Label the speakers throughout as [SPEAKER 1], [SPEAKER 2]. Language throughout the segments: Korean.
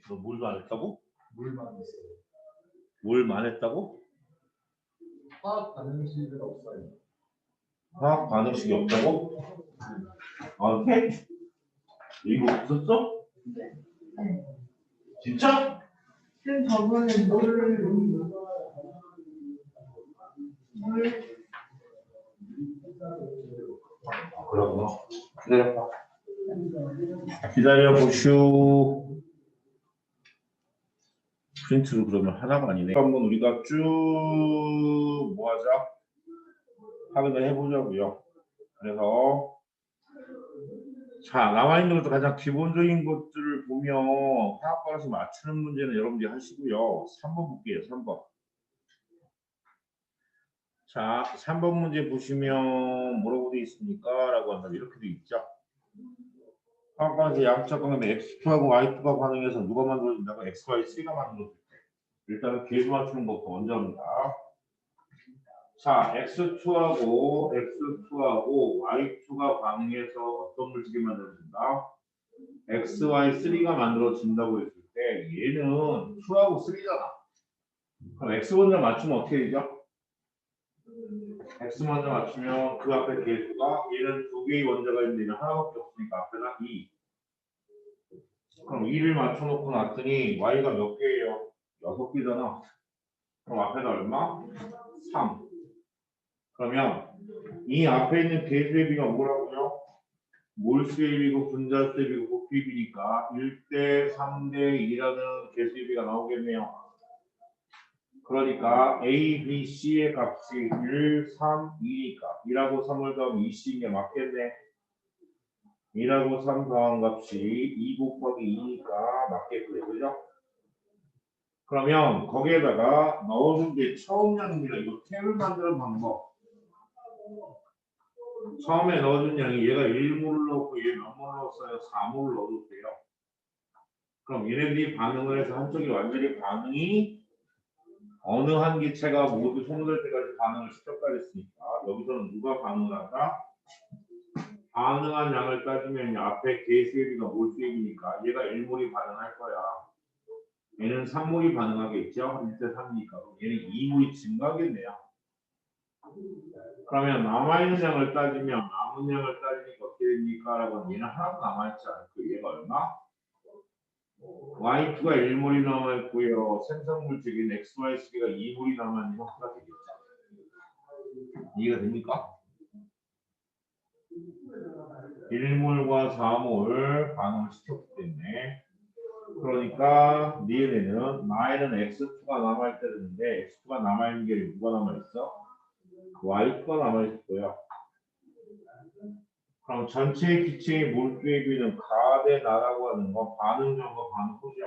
[SPEAKER 1] 너 물만 했다고?
[SPEAKER 2] 물만 있어요.
[SPEAKER 1] 물만 했다고?
[SPEAKER 2] 화학 반응식은 없어요.
[SPEAKER 1] 화학 반응식이 없다고? 오케이. 이거 없었어?
[SPEAKER 3] 네.
[SPEAKER 1] 진짜?
[SPEAKER 3] 지금 저번에 물
[SPEAKER 1] 그러구나. 기다려봐. 기다려보슈. 프린트를 그러면 하나가 아니네. 한번 우리가 쭉 뭐하자? 확인을 해보자고요. 그래서 자, 남아있는 것도 가장 기본적인 것들을 보면 화학반응식 맞추는 문제는 여러분들이 하시고요. 3번 볼게요. 3번. 자, 3번 문제 보시면 뭐라고 되어 있습니까? 라고 한다면 이렇게 되어 있죠. 화학반응식 양적 관계면 X2하고 Y2가 반응해서 누가 만들어진다고? XY3가 만들어질 때. 일단은 계수 맞추는 것부터 먼저 합니다. 자, X2하고 Y2가 반응해서 어떤 물질이 만들어진다? XY3가 만들어진다고 했을 때 얘는 2하고 3잖아. 그럼 X 먼저 맞추면 어떻게 되죠? X 먼저 맞추면 그 앞에 계수가 얘는 두 개의 원자가 있는데 얘는 하나밖에 없으니까 앞에가 2. 그럼 2를 맞춰놓고 놨더니 Y가 몇 개예요? 6개잖아. 그럼 앞에가 얼마? 3. 그러면 이 앞에 있는 계수의 비가 뭐라고요? 몰수의 비고 분자수의 비고 곱비 비니까 1대 3대 2라는 계수의 비가 나오겠네요. 그러니까 A, B, C의 값이 1, 3, 2니까 2라고 3을 더하면 2C인 게 맞겠네. 2라고 3 더한 값이 2 곱하기 2니까 맞겠고요. 그죠? 그러면 거기에다가 넣어준 게 처음 양입니다. 이거 탭을 만드는 방법. 처음에 넣어준 양이 얘가 1몰을 넣고 얘 몇 몰을 넣었어요? 4몰을 넣어도 돼요. 그럼 얘네들이 반응을 해서 한쪽이 완전히 반응이 어느 한 기체가 모두 소모될 때까지 반응을 시켰다 그랬으니까 여기서는 누가 반응을 한다? 반응한 양을 따지면 앞에 계수의 비가 몰수의 비니까 얘가 1몰이 반응할 거야. 얘는 3몰이 반응하겠죠? 1대 3이니까 얘는 2몰이 증가하겠네요. 그러면 남아있는 양을 따지면 남은 양을 따지니까 어떻게 됩니까? 라고 하면 얘는 하나도 남아있지 않고 얘가 얼마? Y2가 1몰이 남아있고요. 생성물질인 XY3가 2몰이 남아있는 형태가 되겠죠. 이해가 됩니까? 1몰과 4몰 반응을 시켰기 때문에 그러니까 니은에는 나에는 X2가 남아있다는데 X2가 남아있는 게 누가 남아있어? Y2가 남아있고요. 그럼 전체 기체의 몰수의 비는 가대 나라고 하는 건 반응 전과 반응 후죠.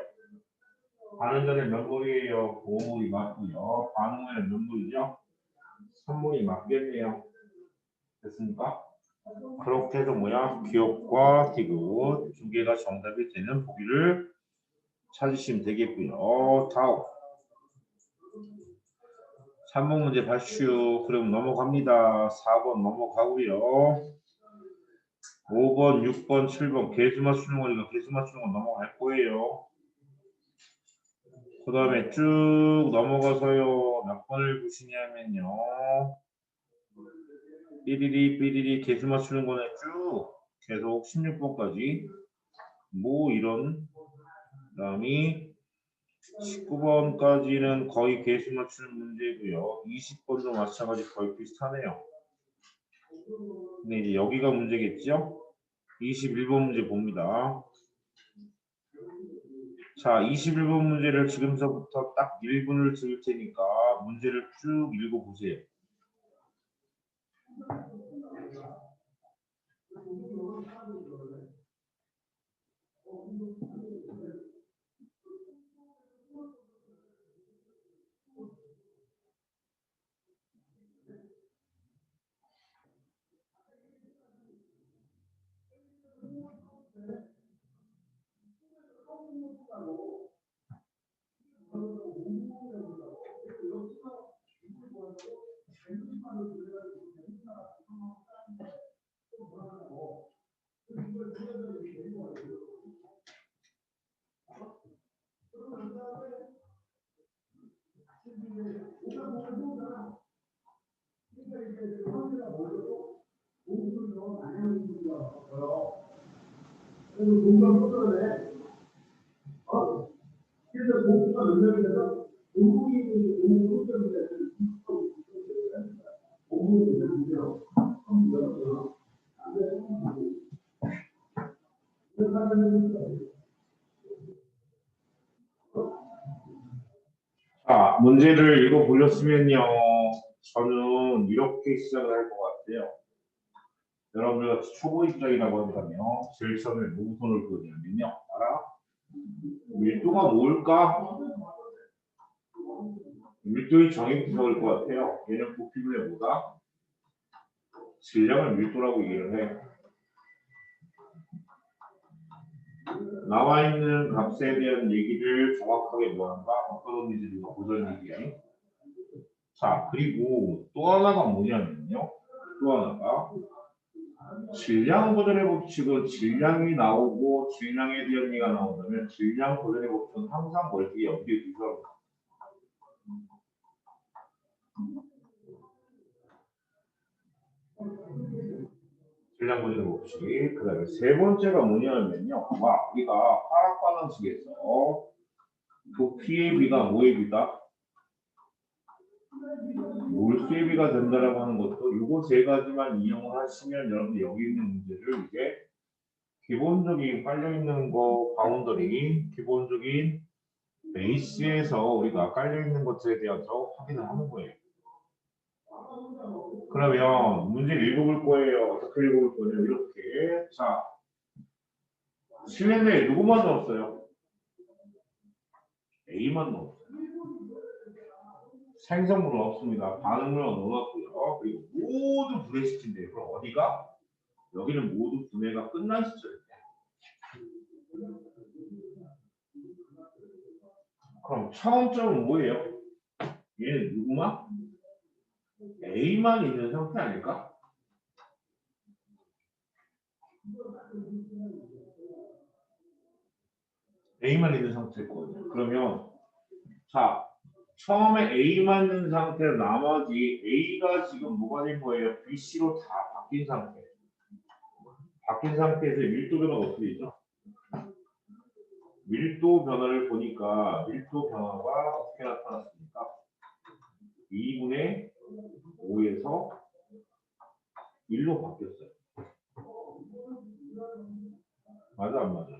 [SPEAKER 1] 반응 전에 몇 몰이에요? 5몰이 맞고요. 반응 후에는 몇 몰이죠? 3몰이 맞겠네요. 됐습니까? 그렇게 해서 뭐야? 기억과 디귿 두 개가 정답이 되는 보기를 찾으시면 되겠고요. 다음 3번 문제 봤슈. 그럼 넘어갑니다. 4번 넘어가고요. 5번, 6번, 7번 계수 맞추는 거니까 계수 맞추는 건 넘어갈 거예요. 그 다음에 쭉 넘어가서요. 몇 번을 보시냐면요. 삐리리 계수 맞추는 거는 쭉 계속 16번까지 뭐 이런 다음이 19번까지는 거의 계수 맞추는 문제고요. 20번도 마찬가지 거의 비슷하네요. 근데 이제 여기가 문제겠죠? 21번 문제 봅니다. 자, 21번 문제를 지금서부터 딱 1분을 드릴 테니까 문제를 쭉 읽어보세요. 자, 문제를 읽어보셨으면요. 저는 이렇게 시작을 할 것 같아요. 여러분들 초보 입장이라고 한다면 제일 처음에 뭐부터 넣을 거냐면요. 알아? 밀도가 뭘까? 밀도의 정의부터 적을 것 같아요. 얘는 부피분의 뭐다? 질량을 밀도라고 얘기를 해. 나와 있는 값에 대한 얘기를 정확하게 뭐한다? 어떤 의미인지 보전 얘기. 자, 그리고 또 하나가 뭐냐면요. 또 하나가 질량 보전의 법칙은 질량이 나오고 질량에 대한 얘기가 나온다면 질량 보전의 법칙은 항상 멀티에 연결이 되죠. 질량 보전의 법칙. 그 다음에 세 번째가 뭐냐면요. 와, 우리가 화학 반응식에서 부피의 비가 뭐의 비다? 몰수의 비가 된다라고 하는 것도 이거 세 가지만 이용을 하시면 여러분들 여기 있는 문제를 이제 기본적인 깔려 있는 거 바운더리 기본적인 베이스에서 우리가 깔려 있는 것에 대해서 확인을 하는 거예요. 그러면 문제를 읽어볼 거예요. 어떻게 읽어볼 거냐 이렇게. 자, 실내에 누구만 넣었어요? A만 넣었어요. 생성물은 없습니다. 반응물은 넣어놨고요. 그리고 모두 분해시킨대요. 그럼 어디가? 여기는 모두 분해가 끝난 시점이에요. 그럼 처음점은 뭐예요? 얘는 누구만? A만 있는 상태 아닐까? A만 있는 상태거든요. 그러면 자 처음에 A만 있는 상태로 나머지 A가 지금 뭐가 된 거예요? BC로 다 바뀐 상태. 바뀐 상태에서 밀도 변화가 어떻게 되죠? 밀도 변화를 보니까 밀도 변화가 어떻게 나타났습니까? 2분의 5에서 1로 바뀌었어요. 맞아 안 맞아?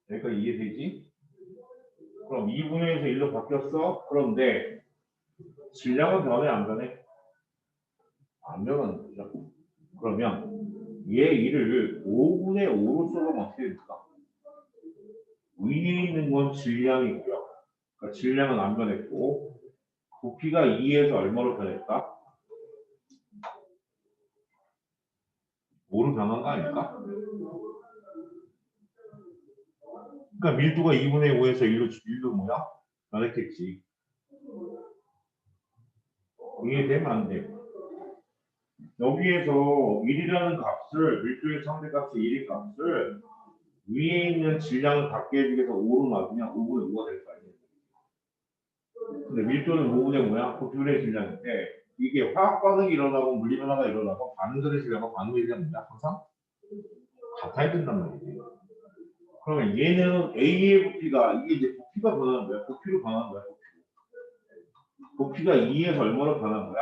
[SPEAKER 1] 그러니까 이해되지? 그럼 2분의 1에서 1로 바뀌었어? 그런데 질량은 변해 안 변해? 안 변하는 거죠. 그러면 얘 1을 5분의 5로 써보면 어떻게 될까? 위에 있는 건 질량이고요. 그러니까 질량은 안 변했고 부피가 2에서 얼마로 변했다? 5로 변한 거 아닐까? 그러니까 밀도가 2분의 5에서 1로 뭐야? 변했겠지. 이해되면 안 돼. 여기에서 1이라는 값을 밀도의 상대값의 1의 값을 위에 있는 질량을 갖게 해주기 위해서 5로 놔두면 5분의 5가 될 거 아니에요. 근데 밀도는 5분의 5야? 부피분의 질량인데 이게 화학 반응이 일어나고 물리 변화가 일어나고 반응전의 질량과 반응의 질량은 항상 같아야 된단 말이지. 그러면 얘는 A의 부피가 이게 이제 부피가 변하는 거야. 부피로 변하는 거야. 부피가 2에서 얼마로 변한 거야?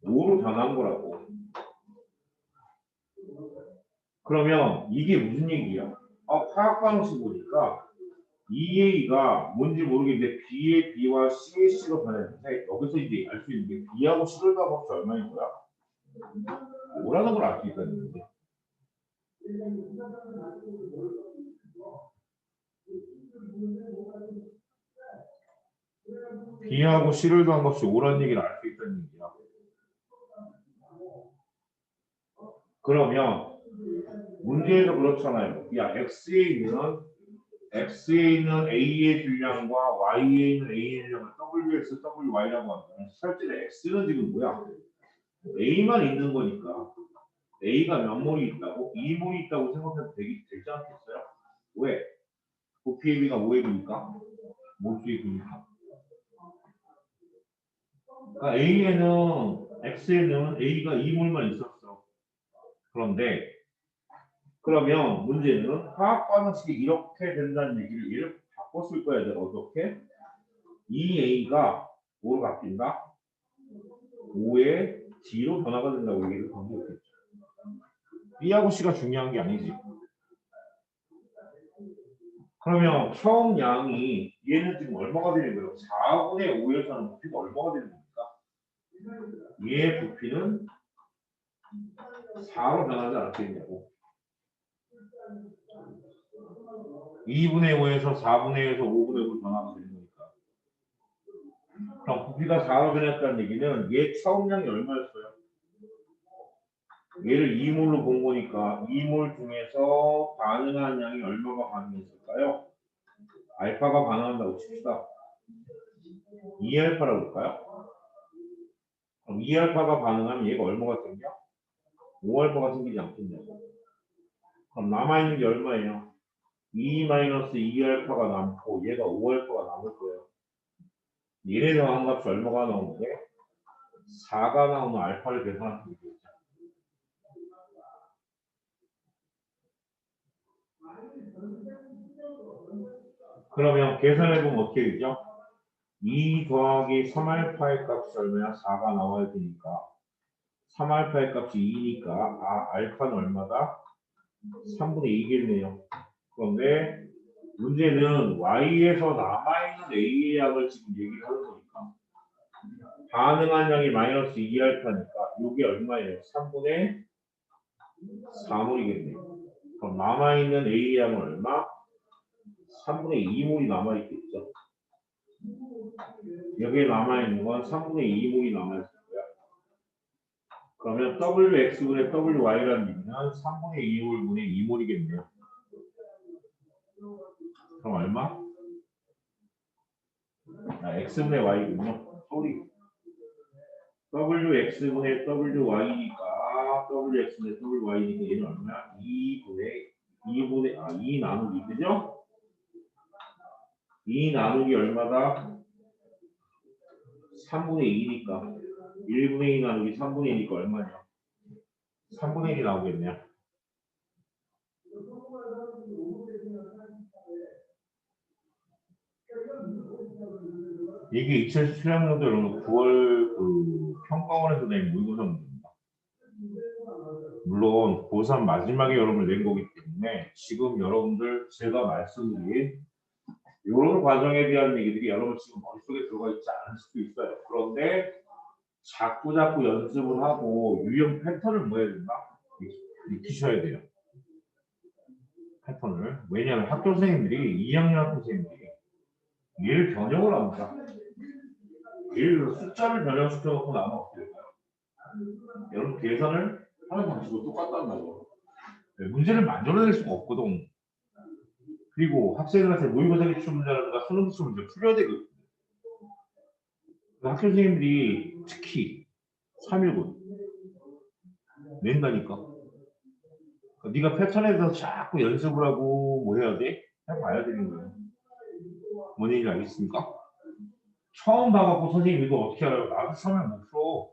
[SPEAKER 1] 5로 변한 거라고. 그러면 이게 무슨 얘기야? 화학 반응식 보니까 EA가 뭔지 모르겠는데 B의 B와 C의 C로 변했는데 여기서 이제 알 수 있는 게 B하고 C를 다 합쳐 얼마인 거야? 5라는 걸 알 수 있다는 거지. B하고 C를 더한 것이 5라는 얘기를 알 수 있다는 얘기야. 그러면 문제에서 그렇잖아요. 야, X에 있는 A의 질량과 Y에 있는 A의 질량을 WX, WY라고 한다면 실제로 X는 지금 뭐야? A만 있는 거니까 A가 몇 몰이 있다고? 2몰이 있다고 생각해도 되지 않겠어요? 왜? 부피의 B가 뭐의 B입니까? 몰수의 B입니까? 그러니까 A에는 X에는 A가 2몰만 있었어. 그런데 그러면 문제는 화학 반응식이 이렇게 된다는 얘기를 이렇게 바꿔 쓸 거야. 내가 어떻게? 이 A가 뭐로 바뀐다? 5의 D로 변화가 된다고 얘기를 방금 했죠. B하고 C가 중요한 게 아니지. 그러면 처음 양이 얘는 지금 얼마가 되는 거예요? 4분의 5에서는 부피가 얼마가 되는 겁니까? 얘의 부피는 4로 변하지 않겠냐고. 2분의 5에서 4분의 1에서 5분의 5로 변화가 되는 거니까. 그럼 부피가 4로 변했다는 얘기는 얘 처음 양이 얼마였어요? 얘를 2몰로 본 거니까 2몰 중에서 반응한 양이 얼마가 반응했을까요? 알파가 반응한다고 칩시다. 2알파라고 볼까요? 그럼 2알파가 반응하면 얘가 얼마가 생겨? 5알파가 생기지 않겠냐고. 그럼 남아있는 게 얼마예요? 2-2알파가 남고 얘가 5알파가 남을 거예요. 얘네 더한 값이 얼마가 나오는데? 4가 나오는 알파를 계산하면 되겠죠. 그러면 계산해보면 어떻게 되죠? 2 더하기 3알파의 값이 얼마야? 4가 나와야 되니까 3알파의 값이 2니까 알파는 얼마다? 3분의 2겠네요. 그런데 문제는 y에서 남아있는 a의 양을 지금 얘기를 하는 거니까 반응한 양이 마이너스 2알파니까 이게 얼마예요? 3분의 4몰이겠네요. 그럼 남아있는 a의 양은 얼마? 3분의 2몰이 남아있겠죠. 여기에 남아있는 건 3분의 2몰이 남아있을 거야. 그러면 wx분의 wy라는 얘기는 3분의 2몰분의 2몰이겠네요. 그럼 얼마? x분의 y군요. 소리. wx분의 wy니까 wx분의 wy니까 얘는 얼마야? 2 나누기 그죠? 2 나누기 얼마다? 3분의 2니까 1분의 2 나누기 3분의 2니까 얼마냐? 3분의 1이 나오겠네요. 이게 2017학년도 여러분 9월 그 평가원에서 낸 모의고사 문제입니다. 물론 고3 마지막에 여러분을 낸 거기 때문에 지금 여러분들 제가 말씀드린 이런 과정에 대한 얘기들이 여러분 지금 머릿속에 들어가 있지 않을 수도 있어요. 그런데 자꾸 연습을 하고 유형 패턴을 뭐 해야 된다? 익히셔야 돼요. 패턴을. 왜냐하면 학교 선생님들이 2학년 학교 선생님들이 얘를 변형을 합니다. 예를 들어 숫자를 변형시켜 놓고 나면 어떻게 될까요? 여러분 계산을 하는 방식도 똑같단 말이에요. 문제를 만들어낼 수가 없거든. 그리고 학생들한테 모의고사 기출 문제라든가 수능 기출 문제 풀어야 되거든요. 학교 선생님들이 특히 3일분 낸다니까. 네가 패턴에 대해서 자꾸 연습을 하고 뭐 해야 돼? 해봐야 되는 거예요. 뭔 얘기인지 알겠습니까? 처음 봐갖고 선생님 이거 어떻게 알아요? 나도 처음에 못 풀어.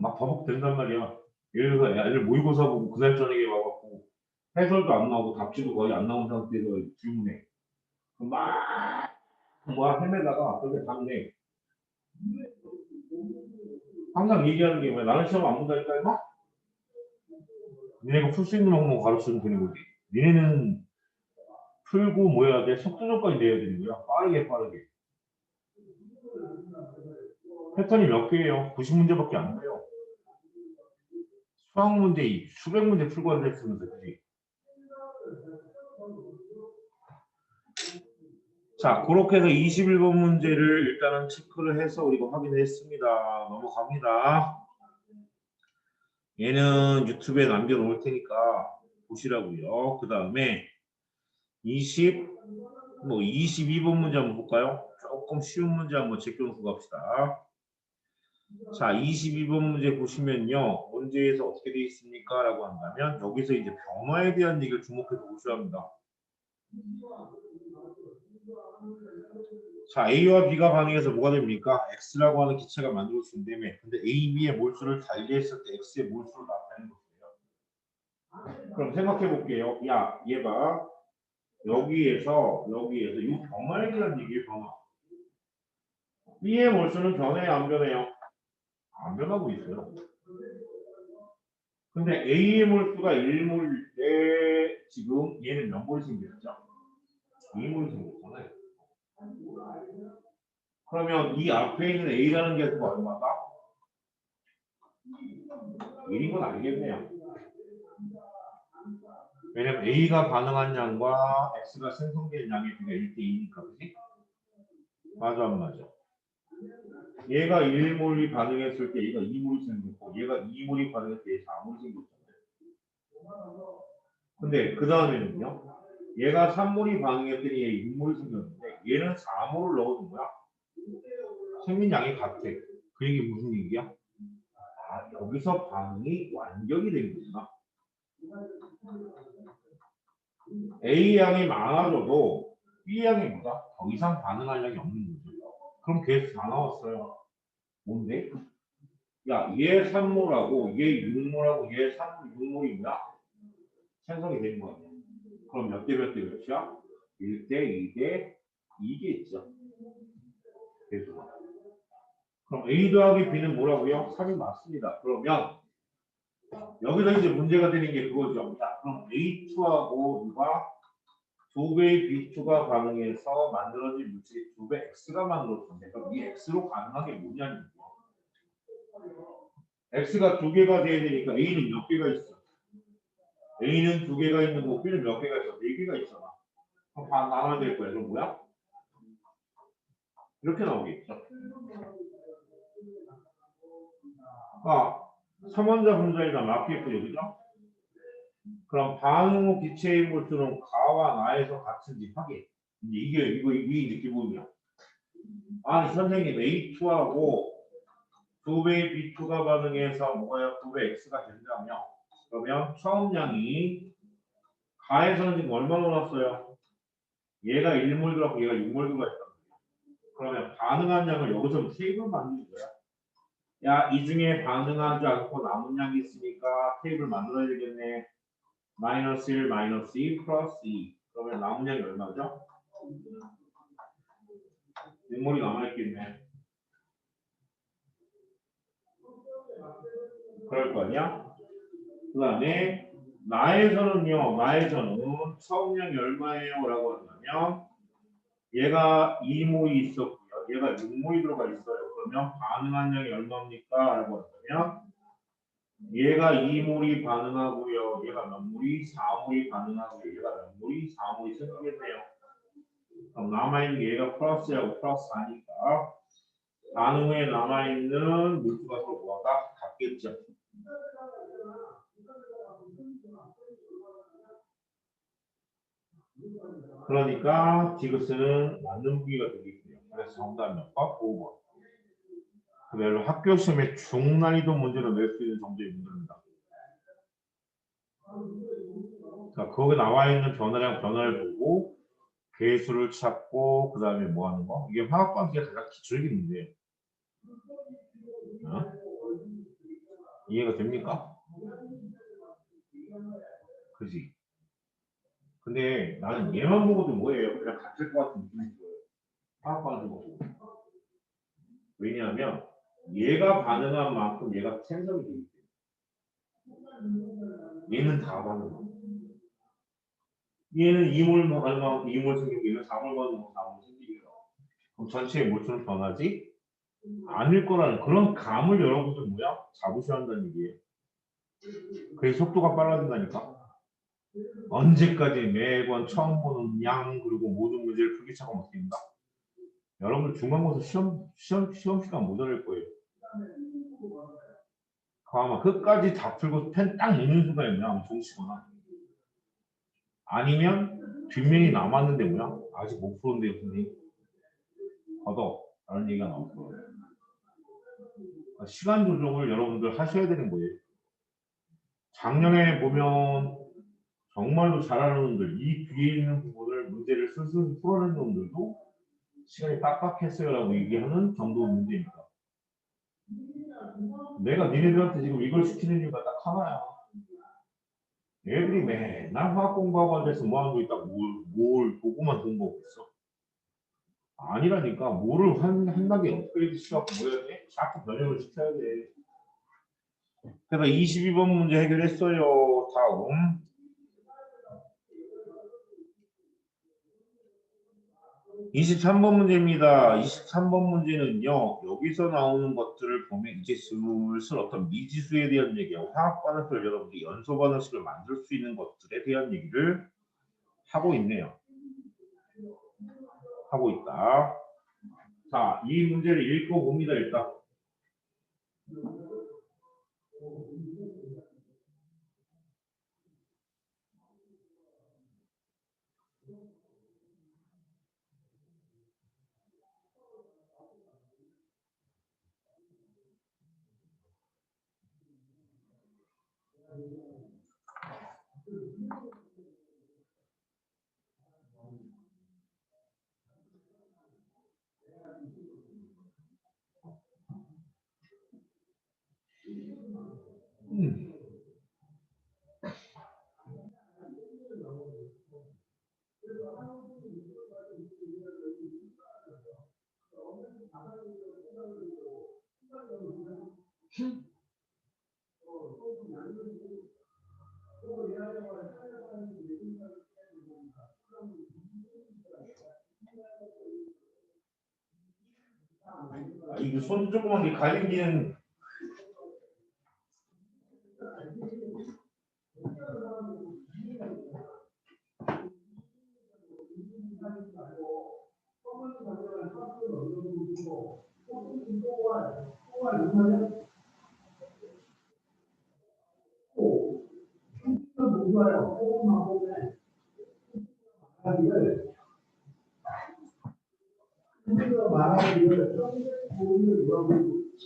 [SPEAKER 1] 막 버벅된단 말이야. 예를 들어서 애들 모의고사 보고 그날 저녁에 와갖고 해설도 안 나오고 답지도 거의 안 나온 상태에서 질문해. 막 헤매다가 그렇게 답네. 항상 얘기하는 게 뭐야? 나는 시험 안 본다니까 임마? 니네가 풀 수 있는 방법 가르치면 되는 거지. 니네는 풀고 뭐 해야 돼? 속도전까지 내야 되는 거야. 빠르게. 패턴이 몇 개예요? 90문제밖에 안 돼요. 수학 문제 수백 문제 풀고 앉아있으면서 그지? 자, 그렇게 해서 21번 문제를 일단은 체크를 해서 우리가 확인했습니다. 넘어갑니다. 얘는 유튜브에 남겨놓을 테니까 보시라고요. 그 다음에 22번 문제 한번 볼까요? 조금 쉬운 문제 한번 제껴놓고 갑시다. 자, 22번 문제 보시면요. 문제에서 어떻게 되어 있습니까? 라고 한다면 여기서 이제 변화에 대한 얘기를 주목해서 보셔야 합니다. 자, A와 B가 반응해서 뭐가 됩니까? X라고 하는 기체가 만들어진다며. 근데 A, B의 몰수를 달리했을 때 X의 몰수를 나타내는 거예요. 그럼 생각해 볼게요. 야, 얘 봐. 여기에서 이 변화량이라는 얘기예요, 변화. B의 몰수는 변해요, 안 변해요? 안 변하고 있어요. 근데 A의 몰수가 1몰일 때 지금 얘는 몇 몰이 생겼죠? 2몰이 생겼잖아요. 그러면 이 앞에 있는 A라는 개수가 얼마다? 1인 건 알겠네요. 왜냐면 A가 반응한 양과 X가 생성된 양의 비가 1대2니까, 그지? 맞아, 안 맞아? 얘가 1몰이 반응했을 때 얘가 2몰이 생겼고, 얘가 2몰이 반응했을 때 얘가 4몰이 생겼잖아요. 근데 그 다음에는요, 얘가 3몰이 반응했더니 얘 6몰이 생겼는데, 얘는 4몰을 넣어준 거야? 생긴 양이 같아. 그 얘기 무슨 얘기야? 아, 여기서 반응이 완격이 된 거구나. A 양이 많아져도 B 양이 보다 더 이상 반응할 양이 없는 거죠. 그럼 계속 다 나왔어요. 뭔데? 야, 얘 3몰하고 얘 6몰하고 얘 6몰이 뭐야? 생성이 된 거 아니야. 그럼 몇 대 몇이야? 1대 2대 2겠죠. 계속. 그럼 A 더하기 B는 뭐라고요? 3이 맞습니다. 그러면 여기서 이제 문제가 되는 게 그거죠. 자, 그럼 A2하고 누가 2배의 B2가 반응해서 만들어진 물질이 2배 X가 만들어졌는데 그럼 이 X로 가능한 게 뭐냐는 거예요. X가 2개가 돼야 되니까 A는 몇 개가 있어? A는 2개가 있는 거고 B는 몇 개가 있어? 4개가 있잖아. 그럼 반 나눠야 될 거야. 그럼 뭐야? 이렇게 나오겠죠. 아, 3원자 분자에다 맞겠고요. 그죠? 그럼 반응 후 기체의 몰수는 가와 나에서 같은지 확인. 이거 이 느낌이야. 아니 선생님 A2하고 2배의 B2가 반응해서 뭐가요? 2배 X가 된다며. 그러면 처음 양이 가에서는 지금 얼마 넣었어요? 얘가 1몰 들어가고 얘가 6몰 들어갔다. 그러면 반응한 양을 여기서 테이블 만드는 거야. 야, 이 중에 반응하지 않고 남은 양이 있으니까 테이블 만들어야 되겠네. 마이너스 1, 마이너스 2, 플러스 2. 그러면 남은 양이 얼마죠? 6몰이 남아있겠네. 그럴 거 아니야? 그 다음에 나에서는요. 나에서는 처음 양이 얼마예요? 라고 한다면 얘가 2몰이 있었고요. 얘가 6몰이 들어가 있어요. 그러면 반응한 양이 얼마입니까? 라고 한다면 얘가 2몰이 반응하고요. 얘가 몇 몰이? 4몰이 반응하고요. 얘가 몇 몰이? 4몰이 생기겠네요. 그럼 남아있는 게 얘가 플러스하고 플러스 4니까 반응 후에 남아있는 물수가 서로 뭐가 같겠죠. 그러니까 디귿은 맞는 무기가 되겠고요. 그래서 정답 몇 번? 5번. 그대로 학교 시험에 중난이도 문제로 낼 수 있는 정도의 문제입니다. 자, 거기 나와 있는 변화량 변화를 보고 배수를 찾고 그 다음에 뭐 하는 거? 이게 화학 관계가 가장 기초적인 문제예요. 어? 이해가 됩니까? 그지? 근데 나는 얘만 보고도 뭐예요? 그냥 같을 것 같은 느낌이 들어요. 화학 반응 보고. 왜냐하면 얘가 반응한 만큼 얘가 생성이 되기 때문에. 얘는 다 반응하고. 얘는 2몰 반응하고 2몰 생기고 얘는 4몰 반응하고 4몰 생기고. 그럼 전체의 몰수는 변하지 않을 거라는 그런 감을 여러분들 뭐야? 잡으셔야 한다는 얘기예요. 그래서 속도가 빨라진다니까. 언제까지 매번 처음 보는 양 그리고 모든 문제를 풀기 시작하면 어떻게 된다? 여러분들 중간고사 시험 시간 못 얻을 거예요. 아마 끝까지 다 풀고 펜 딱 놓는 순간에 그냥 종치거나 아니면 뒷면이 남았는데 뭐야? 아직 못 풀었는데 선생님 걷어 라는 얘기가 나올 거예요. 시간 조정을 여러분들 하셔야 되는 거예요. 작년에 보면 정말로 잘하는 분들 이 뒤에 있는 부분을 슬슬 풀어낸 놈들도 시간이 빡빡했어요라고 얘기하는 정도 문제입니다. 내가 니네들한테 지금 이걸 시키는 이유가 딱 하나야. 애들이 맨날 화학 공부하고 앉아서 뭐 하는 거 있다고 뭘 보고만 공부하고 있어. 아니라니까. 뭐를 한 단계 업그레이드 시켜갖고 뭐 해야 돼? 자꾸 변형을 시켜야 돼. 그래서 22번 문제 해결했어요. 다음. 23번 문제입니다. 23번 문제는요. 여기서 나오는 것들을 보면 이제 슬슬 어떤 미지수에 대한 얘기하고 화학 반응식을 여러분들이 연소 반응식을 만들 수 있는 것들에 대한 얘기를 하고 있네요. 하고 있다. 자, 이 문제를 읽어봅니다. 일단. 이거 손 조그만 게 가리기는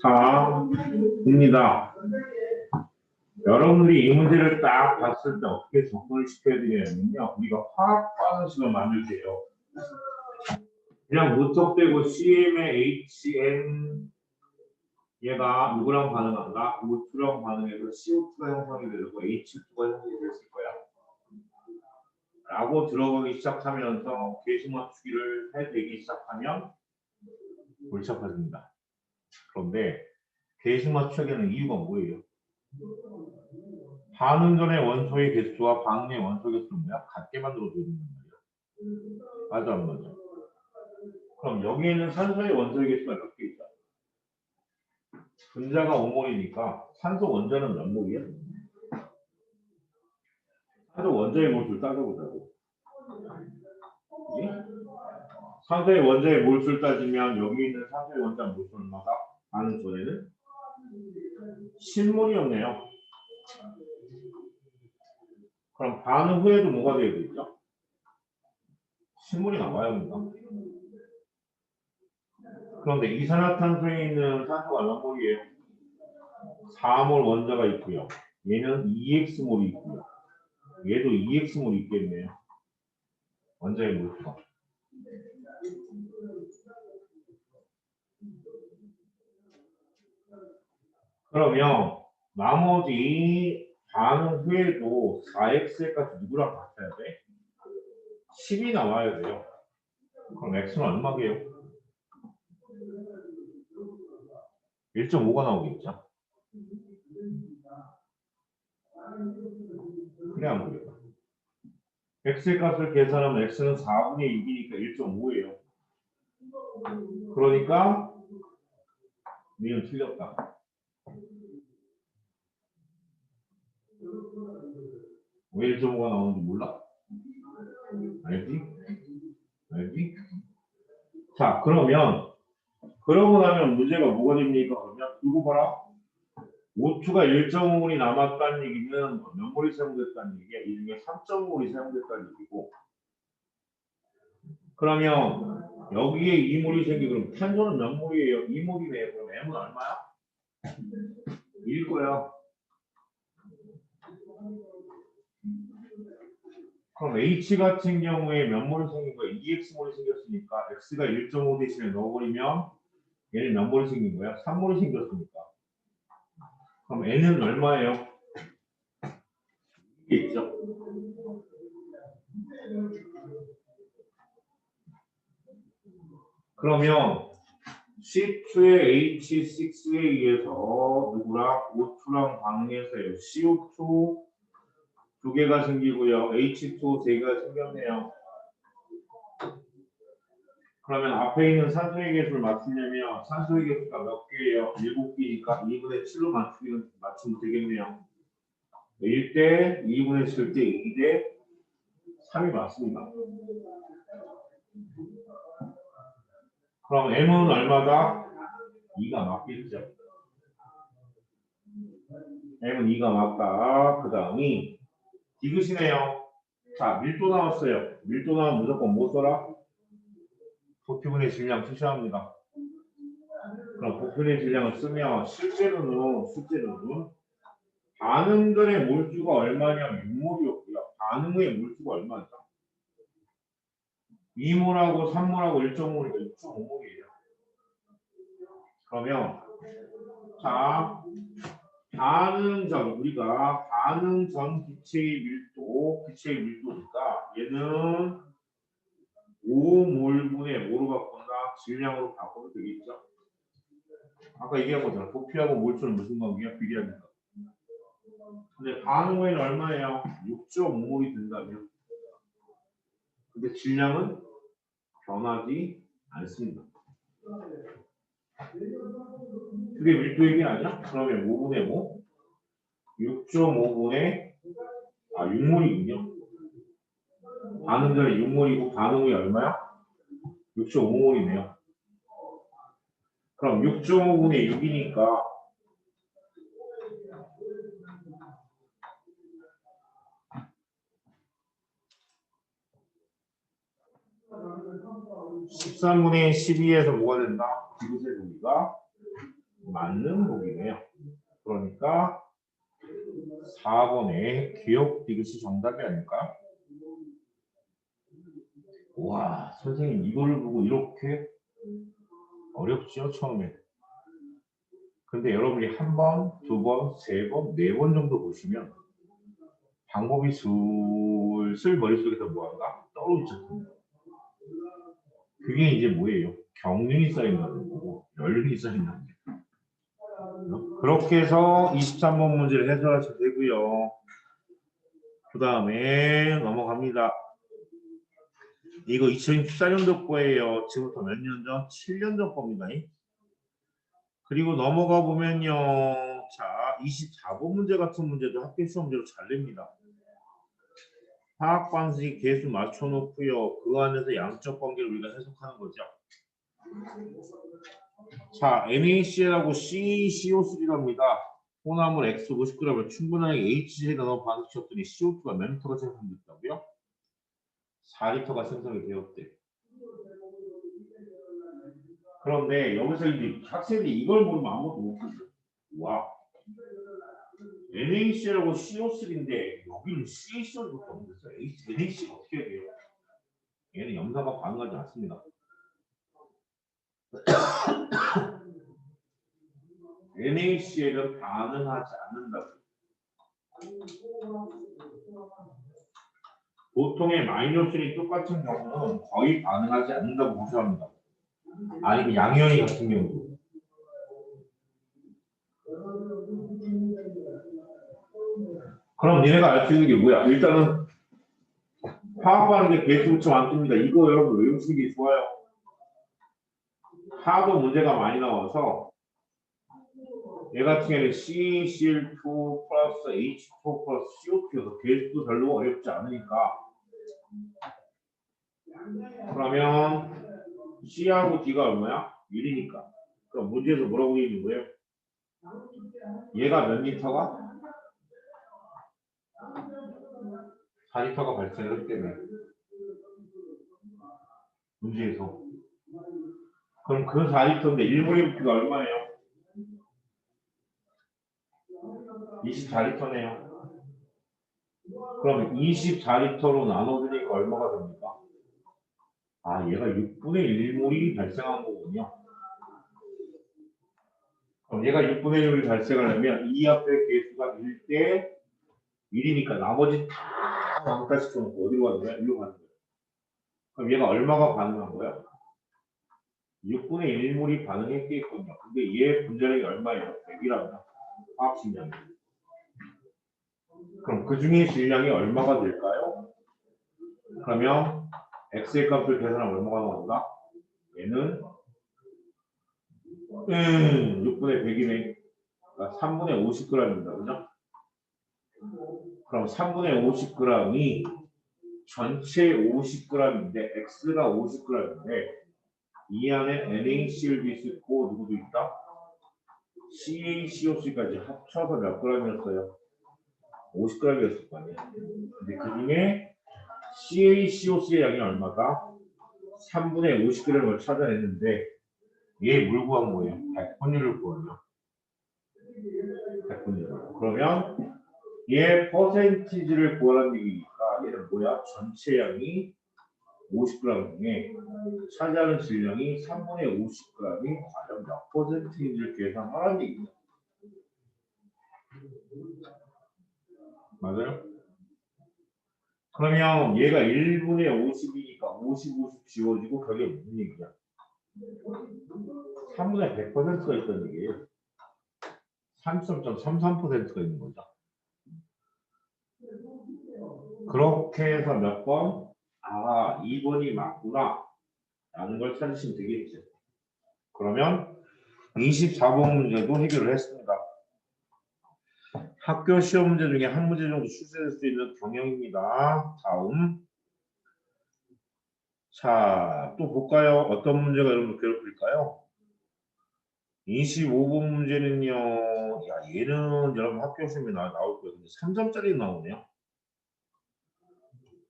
[SPEAKER 1] 자, 봅니다. 여러분들이 이 문제를 딱 봤을 때 어떻게 접근을 시켜야 되냐면요. 우리가 화학 반응식을 만들게요. 그냥 무턱대고 CM의 HN 얘가 누구랑 반응한다? O2랑 반응해서 CO2가 형성이 되고 H2가 형성이 됐을 거야. 라고 들어가기 시작하면서 계수 맞추기를 해대기 시작하면 골치 아파집니다. 그런데 계수 맞추게 하는 이유가 뭐예요? 반응 전의 원소의 개수와 반응 의 원소 개수는 뭐야? 같게 만들어줘야 된단 말이야. 맞아 안 맞아? 그럼 여기에는 산소의 원소의 개수가 몇 개 있다? 분자가 5몰이니까 산소 원자는 몇 몰이야? 산소 원자의 몰수를 따져보자고. 그치? 산소의 원자의 몰수를 따지면 여기 있는 산소의 원자 몰수 얼마가? 반응 전에는 10몰이었네요. 그럼 반응 후에도 뭐가 되어 있죠? 10몰이 나와야 합니다. 그런데 이산화탄소에 있는 산소가 몇 몰이에요? 4몰 원자가 있고요. 얘는 2x몰이 있고요. 얘도 2x몰이 있겠네요. 원자의 몰수가. 그러면 나머지 반응 후에도 4x까지 누구랑 같아야 돼? 10이 나와야 돼요. 그럼 x는 얼마게요? 1.5가 나오겠죠? 그래 안 그래요? x의 값을 계산하면 x는 4분의 6이니까 1.5예요. 그러니까 니는 틀렸다. 왜 1.5가 나오는지 몰라? 알지? 알지? 자, 그러고 나면 문제가 뭐가 됩니까? 그러면 이거 봐라. O2가 1.5몰이 남았다는 얘기는 몇 몰이 사용됐다는 얘기야? 이 중에 3.5몰이 사용됐다는 얘기고. 그러면 여기에 2몰이 생기고 그럼 탄소는 몇 몰이에요? 2몰이네. 그럼 M은 얼마야? 1일 거야. 그럼 H 같은 경우에 몇 몰이 생긴 거예요? 2X몰이 생겼으니까 X가 1.5 대신에 넣어버리면 얘는 몇 몰이 생긴 거야? 3몰이 생겼으니까. 그럼 N은 얼마예요? 이게 있죠. 그러면 C2의 H6에 의해서 누구랑 O2랑 반응해서요. CO2 두 개가 생기고요. H2 세 개가 생겼네요. 그러면 앞에 있는 산소의 개수를 맞추려면 산소의 개수가 몇 개예요? 7개니까 2분의 7로 맞추면 되겠네요. 1대 2분의 7대 2대 3이 맞습니다. 그럼 M은 얼마다? 2가 맞겠죠. M은 2가 맞다. 그 다음이 디귿이네요. 자, 밀도 나왔어요. 밀도 나오면 무조건 뭐 써라? 부피분의 질량 표시합니다. 그럼 부피분의 질량을 쓰면 실제로는 반응 전의 몰수가 얼마냐면 6몰이었고요. 반응 후의 몰수가 얼마죠? 2몰하고 3몰하고 1.5몰이니까 6.5몰이에요. 그러면 자, 우리가 반응 전 기체의 밀도니까 얘는 5몰분의 뭐로 바꾼다? 질량으로 바꾸면 되겠죠. 아까 얘기한 거잖아. 부피하고 몰수는 무슨 관계야? 비례합니다. 근데 반응 후에는 얼마예요? 6.5몰이 된다면. 근데 질량은 변하지 않습니다. 그게 밀도 얘기 아니야? 그러면 5분의 5? 6.5분의 6몰이군요. 반응 전에 6몰이고 반응 후에 얼마야? 6.5몰이네요. 그럼 6.5분의 6이니까 13분의 12에서 뭐가 된다? 디귿의 보기가 맞는 보기네요. 그러니까 4번의 기억 디귿이 정답이 아닐까요? 와, 선생님 이거를 보고 이렇게 어렵죠, 처음에. 근데 여러분이 한 번, 두 번, 세 번, 네 번 정도 보시면 방법이 슬슬 머릿속에서 뭐한가 떠오르기 시작합니다. 그게 이제 뭐예요? 경륜이 쌓인다는 거고 연륜이 쌓인다는 거예요. 그렇게 해서 23번 문제를 해설하시면 되고요. 그 다음에 넘어갑니다. 이거 2014년도 거예요. 지금부터 몇 년 전? 7년 전 겁니다. 그리고 넘어가 보면요. 자, 24번 문제 같은 문제도 학교 시험 문제로 잘 냅니다. 화학 방식 개수 맞춰놓고요. 그 안에서 양적 관계를 우리가 해석하는 거죠. 자, NaCl하고 CCO3랍니다. 혼합물 X 50g을 충분하게 HCl에 넣어 반응시켰더니 CO2가 몇 리터가 생성됐다고요? 4리터가 생성이 되었대. 그런데 여기서 이제 학생들이 이걸 모르면 아무것도 못하죠. 와, NaCl하고 CO3인데 여기는 CaCl밖에 없는데서 NaC가 어떻게 해야 돼요? 얘는 염사가 반응하지 않습니다. NaCl은 반응하지 않는다고. 보통의 마이너스이 똑같은 경우는 거의 반응하지 않는다고 보셔합니다. 아니면 양이온이 같은 경우도. 그럼 니네가 알 수 있는 게 뭐야? 일단은 화학 반응의 개수부터 안 뜹니다. 이거 여러분 외우시는 게 좋아요. 하도 문제가 많이 나와서 얘 같은 경우는 CCl2 플러스 H2 플러스 CO2여서 개수도 별로 어렵지 않으니까 그러면 C하고 D가 얼마야? 1이니까 그럼 문제에서 뭐라고 되어 있는 거예요? 얘가 몇 리터가? 4리터가 발생을 했기 때문에 문제에서 그럼 그 4리터인데 1몰의 부피가 얼마예요? 24리터네요. 그러면 24리터로 나눠주니까 얼마가 됩니까? 아, 얘가 6분의 1몰이 발생한 거군요. 그럼 얘가 6분의 1몰이 발생하려면 이 앞에 개수가 1대 1이니까 나머지 다 왕따시켜놓고 어디로 가는 거야? 일로 가는 거야. 그럼 얘가 얼마가 반응한 거야? 6분의 1몰이 반응했겠군요. 근데 얘 분자량이 얼마예요? 100이라면 화학 질량이. 그럼 그 중에 질량이 얼마가 될까요? 그러면 x의 값을 계산하면 얼마가 나온다? 얘는 6분의 100이네. 그러니까 3분의 50g입니다. 그죠? 그럼 3분의 50g이 전체 50g인데 x가 50g인데 이 안에 NaCl 있고 누구도 있다? CaCO3까지 합쳐서 몇 g이었어요? 50g이었을 거 아니에요. 근데 그 중에 CaCO3의 양이 얼마다? 3분의 50g을 찾아냈는데 얘 뭘 구한 거예요? 100분율을 구하죠. 100분율. 그러면 얘 퍼센티지를 구하라는 얘기니까 얘는 뭐야? 전체 양이 50g 중에 차지하는 질량이 3분의 50g이 과연 몇 퍼센트인지를 계산하라는 얘기죠. 맞아요? 그러면 얘가 1분의 50이니까 50, 50 지워지고 그게 무슨 얘기야? 3분의 100%가 있다는 얘기예요. 33.33%가 있는 거죠. 그렇게 해서 몇 번? 아, 2번이 맞구나. 라는 걸 찾으시면 되겠죠. 그러면 24번 문제도 해결을 했습니다. 학교 시험 문제 중에 한 문제 정도 출제될 수 있는 경영입니다. 다음. 자, 또 볼까요? 어떤 문제가 여러분 괴롭힐까요? 25번 문제는요. 야, 얘는 여러분 학교 시험에 나올 거예요. 근데 3점짜리 나오네요.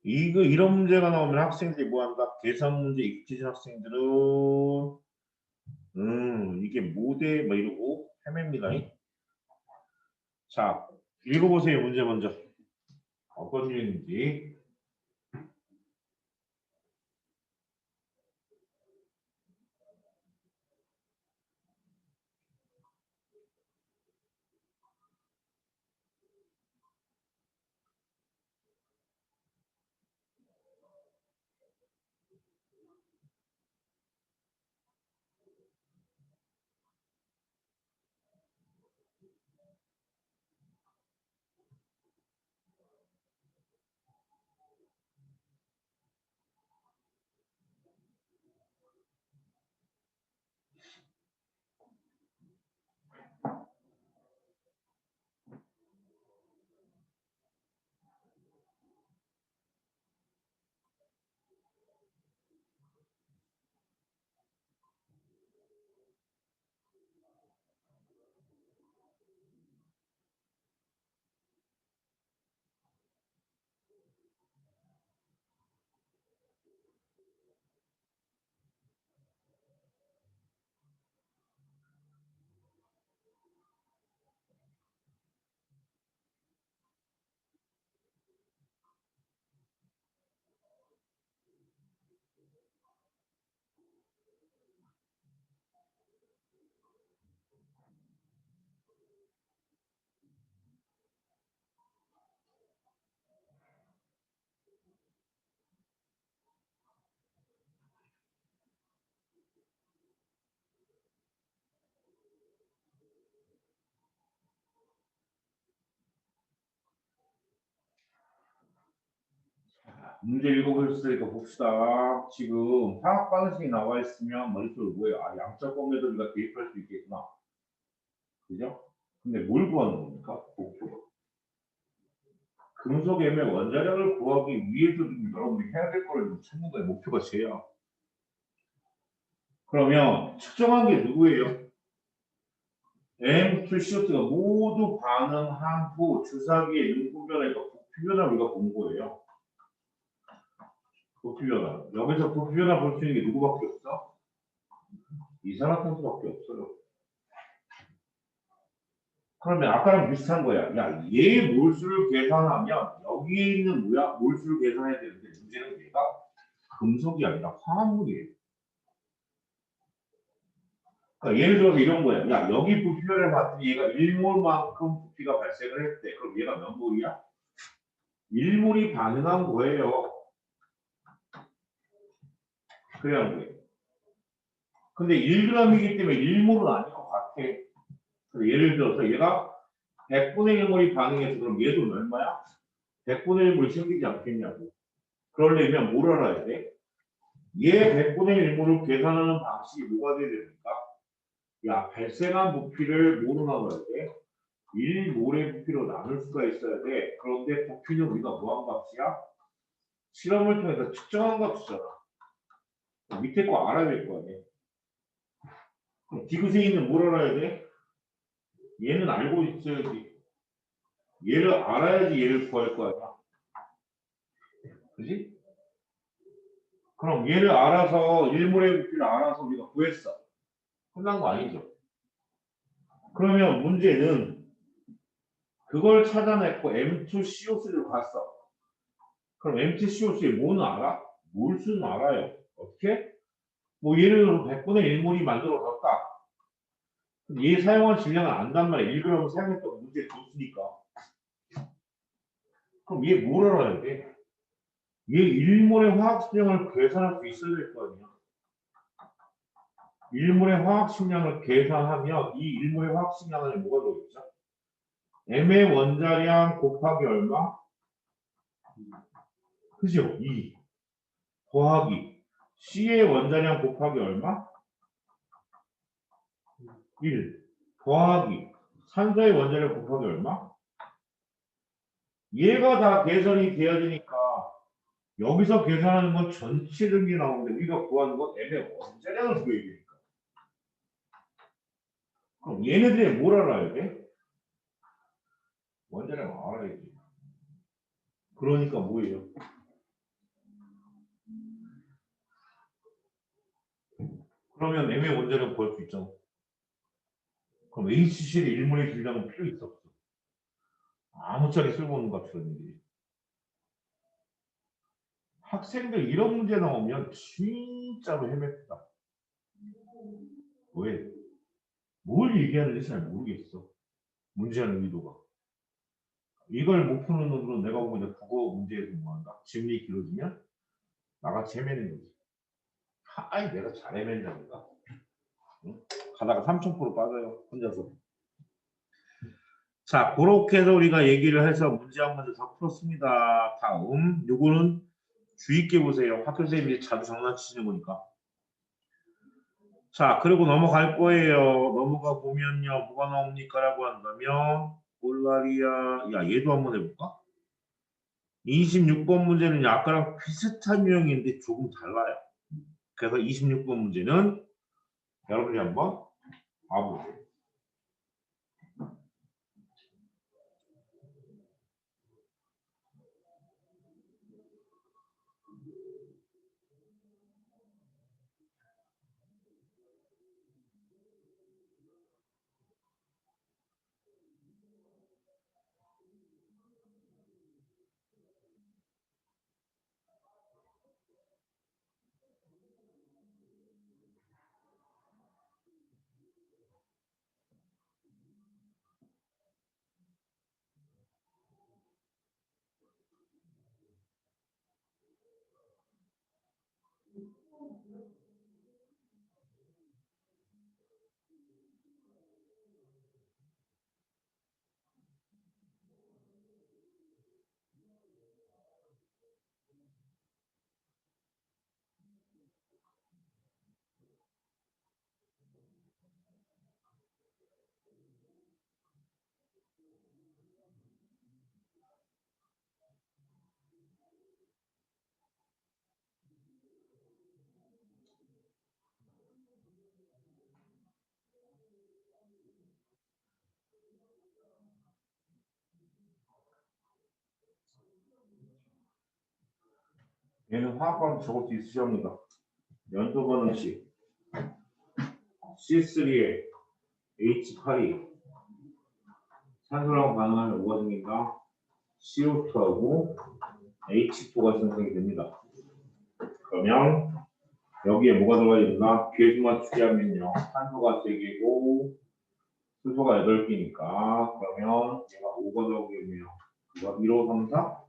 [SPEAKER 1] 이런 문제가 나오면 학생들이 뭐 한다? 계산 문제 익히신 학생들은 이게 뭐대 막 이러고 헤맵니다. 자, 읽어보세요. 문제 먼저. 어떤 유형인지. 문제 읽어보셨으니까 봅시다. 지금 화학 반응식이 나와 있으면 머릿속에 뭐예요? 아, 양적 공매도 우리가 대입할 수 있겠구나. 그죠? 근데 뭘 구하는 겁니까? 목표가. 금속 M의 원자력을 구하기 위해서 여러분들이 해야 될 거를 좀 찾는 거예요. 목표가 쟤야. 그러면 측정한 게 누구예요? M2CO2가 모두 반응한 후 주사기의 눈금 변화니까 부피 변화 우리가 본 거예요. 부피 변화. 여기서 부피 변화 볼 수 있는 게 누구밖에 없어? 이산화탄소밖에 없어요. 그러면 아까랑 비슷한 거야. 야, 얘 몰수를 계산하면 여기에 있는 뭐야? 몰수를 계산해야 되는데 문제는 얘가 금속이 아니라 화합물이에요. 그러니까 예를 들어서 이런 거야. 야, 여기 부피를 봤더니 얘가 1몰만큼 부피가 발생을 했대. 그럼 얘가 몇 몰이야? 1몰이 반응한 거예요. 그래야 하는 거예요. 근데 1g이기 때문에 1몰은 아닐 것 같아. 그래서 예를 들어서 얘가 100분의 1몰이 반응해서 그럼 얘도 얼마야? 100분의 1몰이 생기지 않겠냐고. 그러려면 뭘 알아야 돼? 얘 100분의 1몰을 계산하는 방식이 뭐가 돼야 됩니까? 야, 발생한 부피를 뭐로 나눠야 돼? 1몰의 부피로 나눌 수가 있어야 돼. 그런데 부피는 우리가 뭐한 값이야? 실험을 통해서 측정한 값이잖아. 밑에 거 알아야 될 거 아니야. 그럼 디귿에 뭘 알아야 돼? 얘는 알고 있어야지. 얘를 알아야지 얘를 구할 거 아니야. 그지? 그럼 얘를 알아서 1몰의 부피를 알아서 우리가 구했어. 끝난 거 아니죠? 그러면 문제는 그걸 찾아냈고 M2CO3를 갔어. 그럼 M2CO3의 뭐는 알아? 몰수는 알아요. 어떻게? 뭐 예를 들어 100분의 1몰이 만들어졌다. 얘 사용한 질량은 안단 말이야. 1g을 사용했다고 문제에 줬으니까. 그럼 얘 뭘 알아야 돼? 얘 1몰의 화학식량을 계산할 수 있어야 될 거 아니야. 1몰의 화학식량을 계산하면 이 1몰의 화학식량 안에 뭐가 들어있죠? M의 원자량 곱하기 얼마? 그죠? 2 더하기 C의 원자량 곱하기 얼마? 1 더하기 산소의 원자량 곱하기 얼마? 얘가 다 계산이 되어지니까 여기서 계산하는 건 전체 등기 나오는데 우리가 구하는 건 M의 원자량을 구해야 되니까. 그럼 얘네들이 뭘 알아야 돼? 원자량을 알아야지. 그러니까 뭐예요? 그러면 M의 원자량 구할 수 있잖아. 그럼 HCl의 1몰의 질량은 필요 있어 없어? 아무짝에 쓸모없는 값이었는데. 학생들 이런 문제 나오면 진짜로 헤맸다. 왜? 뭘 얘기하는지 잘 모르겠어. 문제하는 의도가. 이걸 못 푸는 놈들은 내가 보고 이제 국어 문제에서 뭐한다. 지문이 길어지면 나같이 헤매는 거지. 아이 내가 잘 헤맨다니까. 응? 가다가 3000% 빠져요. 혼자서. 자, 그렇게 해서 우리가 얘기를 해서 문제 한 문제 더 풀었습니다. 다음, 요거는 주의 있게 보세요. 학교 선생님이 자주 장난치시는 거니까. 자, 그리고 넘어갈 거예요. 넘어가 보면요. 뭐가 나옵니까? 라고 한다면, 볼라리아, 야, 얘도 한번 해볼까? 26번 문제는 아까랑 비슷한 유형인데 조금 달라요. 그래서 26번 문제는 여러분이 한번 봐보세요. 얘는 화학과학 적을 수 있으셔 합니다. 연소 반응식 C3에 H8이 산소랑 반응하면 뭐가 생긴다? CO2하고 H2가 생성이 됩니다. 그러면 여기에 뭐가 들어가 있나? 계수 맞추기 하면요. 산소가 3개고 수소가 8개니까 그러면 얘가 5가 들어오겠네요. 그거 1, 5, 3, 4?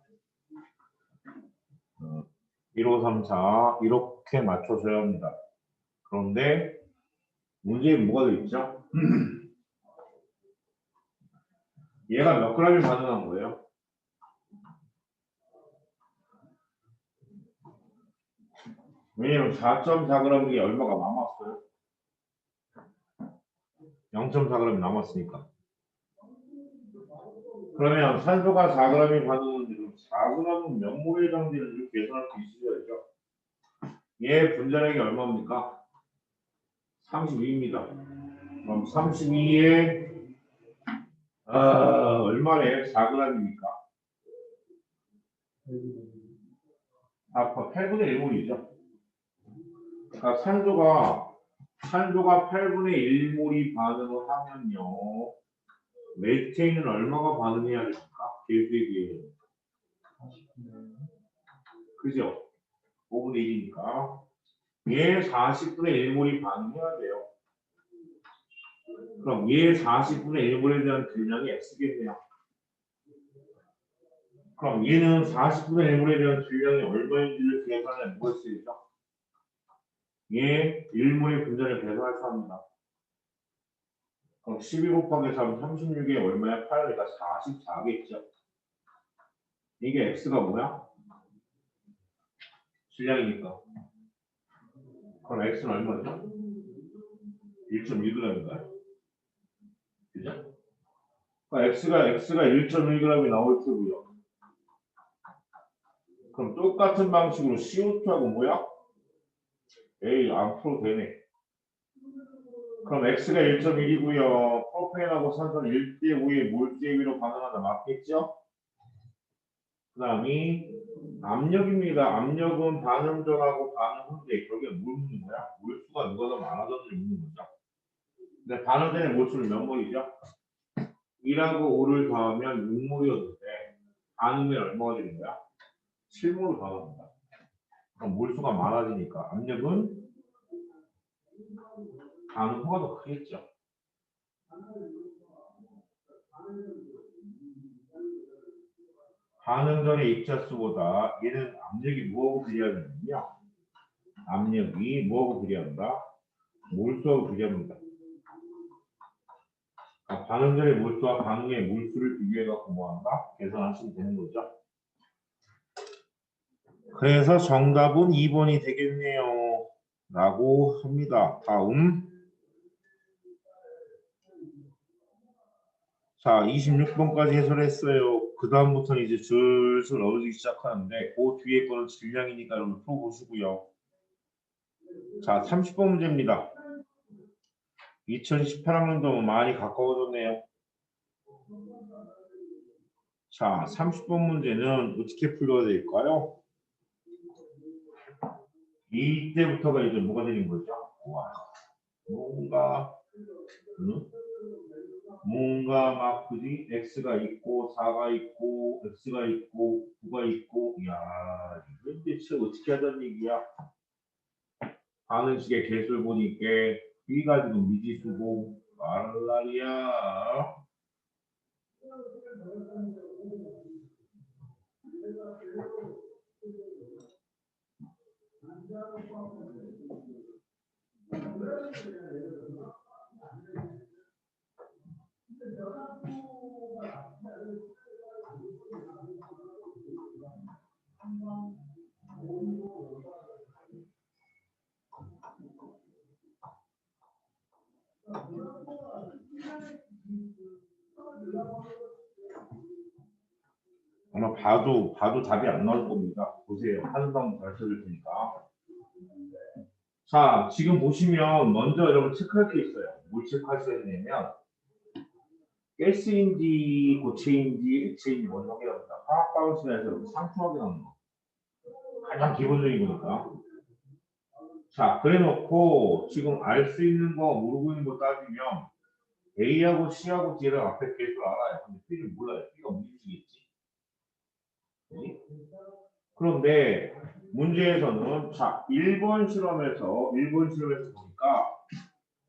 [SPEAKER 1] 1, 5, 3, 4 이렇게 맞춰줘야 합니다. 그런데 문제에 뭐가 들어있죠? 얘가 몇 g이 반응한 거예요? 왜냐면 4.4g이 얼마가 남았어요? 0.4g 남았으니까. 그러면 산소가 4g이 반응하는데 그럼 4g은 몇 몰에 해당되는지 계산할 수 있으셔야죠. 얘 분자량이 얼마입니까? 32입니다. 그럼 32에 얼마래? 4g입니까? 8분의 1몰이죠. 그러니까 산소가 8분의 1몰이 반응을 하면요. 메테인은 얼마가 반응해야 됩니까? 계수에 비해. 그죠? 5분의 1이니까. 얘 40분의 1몰이 반응해야 돼요. 그럼 얘 40분의 1몰에 대한 질량이 X겠네요. 그럼 얘는 40분의 1몰에 대한 질량이 얼마인지를 계산해 뭐가 쓰이죠? 얘 1몰의 분자를 계산해서 합니다. 그럼 12 곱하기 3, 36에 얼마야? 8이니까 44겠죠. 이게 X가 뭐야? 질량이니까. 그럼 X는 얼마죠? 1.1g인가요? 그죠? 그러니까 X가 1.1g이 나올 테고요. 그럼 똑같은 방식으로 CO2하고 뭐야? 에이, 안 풀어도 되네. 그럼 X가 1.1이고요. 프로페인하고 산소는 1대 5의 몰제 위로 반응한다. 맞겠죠? 그 다음이 압력입니다. 압력은 반응 전하고 반응 후인데 결국에 뭘 묻는 거야? 몰수가 누가 더 많아졌는지 묻는 거죠. 근데 반응 전의 몰수는 몇 몰이죠? 2하고 5를 더하면 6몰이었는데 반응이 얼마가 되는 거야? 7몰로 더합니다. 그럼 몰수가 많아지니까 압력은 반응 후가 더 크겠죠. 반응 전의 입자수보다 얘는 압력이 뭐하고 비례하냐면요. 압력이 뭐하고 비례한다? 몰수하고 비례합니다. 반응 전의 몰수와 반응 후의 몰수를 비교해갖고 뭐한다? 계산하시면 되는 거죠. 그래서 정답은 2번이 되겠네요. 라고 합니다. 다음. 자, 26번까지 해설했어요. 그 다음부터는 이제 슬슬 어려지기 시작하는데 그 뒤에 거는 질량이니까 여러분 풀어보시고요. 자, 30번 문제입니다. 2018학년도 많이 가까워졌네요. 자, 30번 문제는 어떻게 풀어야 될까요? 이때부터가 이제 뭐가 되는 거죠? 와, 뭔가 막 그지? X가 있고 4가 있고 X가 있고 9가 있고 야 이거 대체 어떻게 하자는 얘기야? 반응식의 개수를 보니까 B 가지고 미지수고 말라리야. 아마 봐도 답이 안 나올 겁니다. 보세요. 하는 방법 가르쳐 줄 테니까. 자, 지금 보시면 먼저 여러분 체크할 게 있어요. 뭘 체크하셔야 되냐면 가스인지 고체인지 액체인지 먼저 확인합니다. 화학 방식에서 여러분 상품 확인하는 거. 가장 기본적인 거니까. 자, 그래 놓고 지금 알 수 있는 거 모르고 있는 거 따지면 A하고 C하고 D를 앞에 계속 알아요. 근데 B를 몰라요. B가 무지겠지. 그런데 문제에서는 자 1번 실험에서 보니까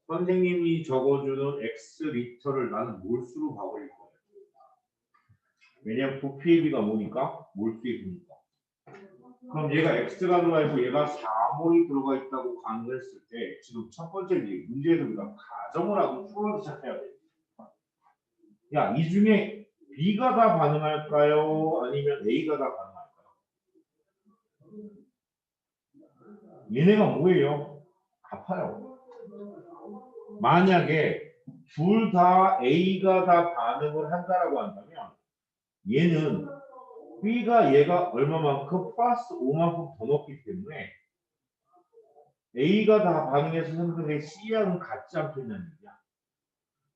[SPEAKER 1] 선생님이 적어주는 X 리터를 나는 몰수로 바꿀 거예요. 왜냐면 부피의 B가 뭐니까? 몰수의 B니까. 그럼 얘가 X가 들어가 있고 얘가 4몰이 들어가 있다고 가정했을 때 지금 첫 번째 문제에서 우리가 가정을 하고 풀어서 시작해야 돼. 야, 이 중에 B가 다 반응할까요? 아니면 A가 다 반응할까요? 얘네가 뭐예요? 같아요. 만약에 둘 다 A가 다 반응을 한다라고 한다면 얘는 B가 얘가 얼마만큼 플러스 5만큼 더 넣기 때문에 A가 다 반응해서 생성된 C의 양은 같지 않겠냐는 얘기야.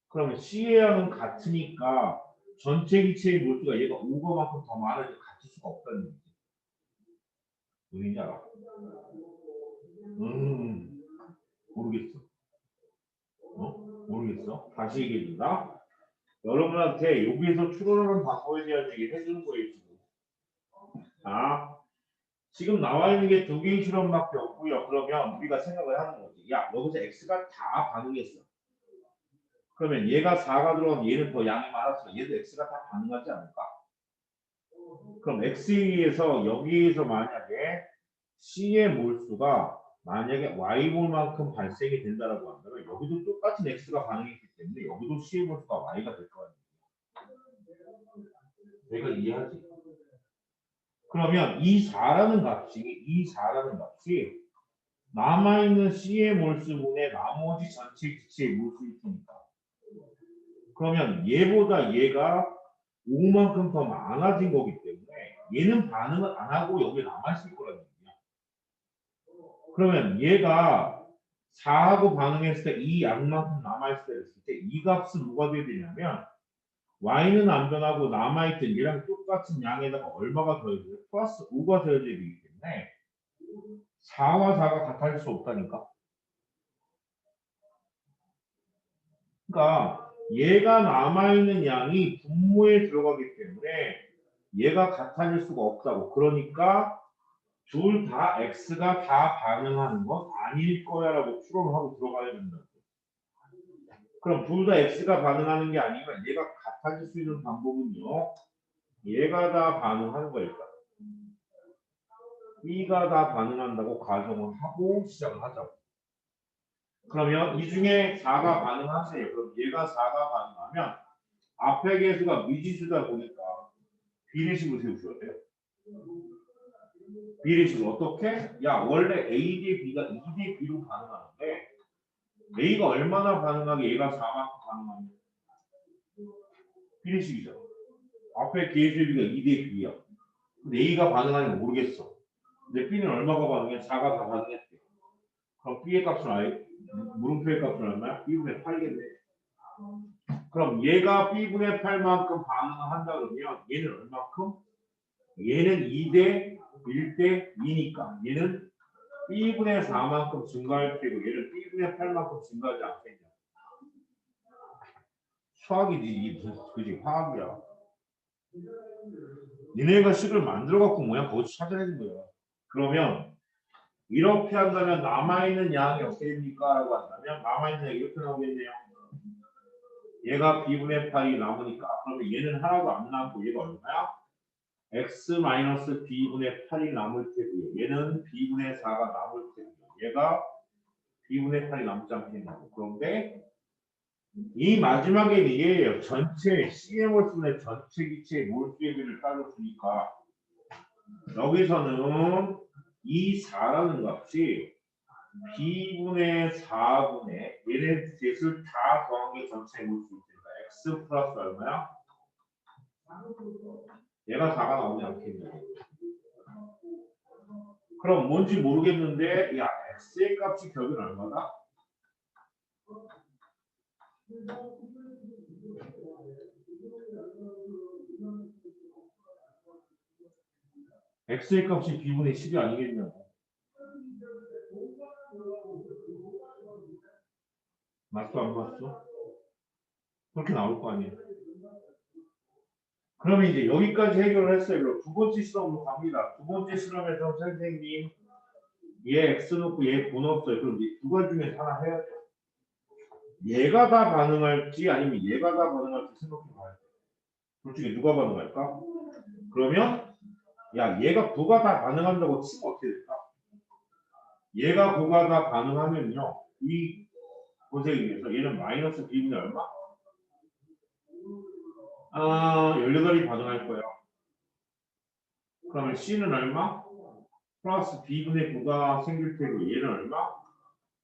[SPEAKER 1] 그러면 C의 양은 같으니까 전체 기체의 몰수가 얘가 5가만큼 더 많아서 같을 수가 없다는 얘기지. 무슨지 알아? 모르겠어. 모르겠어. 다시 얘기해 준다. 여러분한테 여기에서 추론하는 방법에 대한 얘기를 해주는 거예요, 지금. 자, 지금 나와 있는 게 두 개의 실험밖에 없고요. 그러면 우리가 생각을 하는 거지. 야, 여기서 X가 다 반응했어. 그러면 얘가 4가 들어가면 얘는 더 양이 많았어. 얘도 X가 다 반응하지 않을까? 그럼 X에 의해서 여기에서 만약에 C의 몰수가 만약에 Y몰만큼 발생이 된다라고 한다면 여기도 똑같은 X가 반응했기 때문에 여기도 C의 몰수가 Y가 될 거야. 내가 이해하지? 그러면 이 4라는 값이 남아있는 C의 몰수분의 나머지 전체 기체의 몰수일 테니까. 그러면 얘보다 얘가 5만큼 더 많아진 거기 때문에 얘는 반응을 안 하고 여기 남아있을 거라는 얘기야. 그러면 얘가 4하고 반응했을 때 이 양만큼 남아있을 때 이 값은 뭐가 돼야 되냐면 y는 안 변하고 남아있던 얘랑 똑같은 양에다가 얼마가 더해져요? 플러스 5가 더해져야 되기 때문에 4와 4가 같아질 수 없다니까. 그러니까 얘가 남아있는 양이 분모에 들어가기 때문에 얘가 같아질 수가 없다고. 그러니까 둘 다 x가 다 반응하는 건 아닐 거야라고 추론을 하고 들어가야 된다. 그럼 둘 다 x가 반응하는 게 아니면 얘가 같아질 수 있는 방법은요. 얘가 다 반응하는 거일까? b가 다 반응한다고 가정을 하고 시작을 하자고. 그러면 이 중에 4가 반응하세요. 그럼 얘가 4가 반응하면 앞에 개수가 미지수다 보니까 비례식을 세우셔야 돼요. 비례식을 어떻게? 야, 원래 A 대 B가 2 대 B로 반응하는데 A가 얼마나 반응하게 얘가 4만큼 반응하냐? 비례식이죠. 앞에 개수의 B가 2 대 B야. 근데 A가 반응하는 거 모르겠어. 근데 B는 얼마가 반응해? 4가 다 반응했대. 그럼 B의 값은 아예 물음표의 값은 얼마야? B분의 8이겠네. 그럼 얘가 B분의 8만큼 반응을 한다 그러면 얘는 얼마큼? 얘는 2대 1대 2니까 얘는 B분의 4만큼 증가할 테고 얘는 B분의 8만큼 증가하지 않겠냐. 수학이지 이게 그지 화학이야. 니네가 식을 만들어 갖고 뭐야 거기서 찾아내는 거야. 그러면 이렇게 한다면 남아있는 양이 어떻게 됩니까? 라고 한다면 남아있는 양이 이렇게 나오겠네요. 얘가 B분의 8이 남으니까 그러면 얘는 하나도 안 남고 얘가 얼마야? x-b분의 8이 남을 테고요. 얘는 b분의 4가 남을 테고요. 얘가 b분의 8이 남지 않겠냐고. 그런데 이 마지막에 얘예요. 전체 CM월수분의 전체 기체의 몰수의 비를 따져주니까 여기서는 이 4라는 값이 b분의 4분의 얘네 셋을 다 더한 게 전체 몰수일 테니까 x 플러스 얼마야? 얘가 4가 나오지 않겠냐. 그럼 뭔지 모르겠는데 야 x의 값이 결국은 얼마다? x의 값이 b분의 10이 아니겠냐고. 맞어 안 맞어? 그렇게 나올 거 아니에요. 그러면 이제 여기까지 해결을 했어요. 그럼 두 번째 실험으로 갑니다. 두 번째 실험에서 선생님 얘 x 놓고 얘 분 없어요. 그럼 이제 두 가지 중에 하나 해야죠. 얘가 다 반응할지 아니면 얘가 다 반응할지 생각해 봐야 돼. 둘 중에 누가 반응할까? 그러면 야 얘가 부가 다 반응한다고 치면 어떻게 될까? 얘가 부가 다 반응하면요. 이 고생에 의해서 얘는 마이너스 b분의 얼마? 18이 반응할 거예요. 그러면 C는 얼마? 플러스 B분의 9가 생길 테고 얘는 얼마?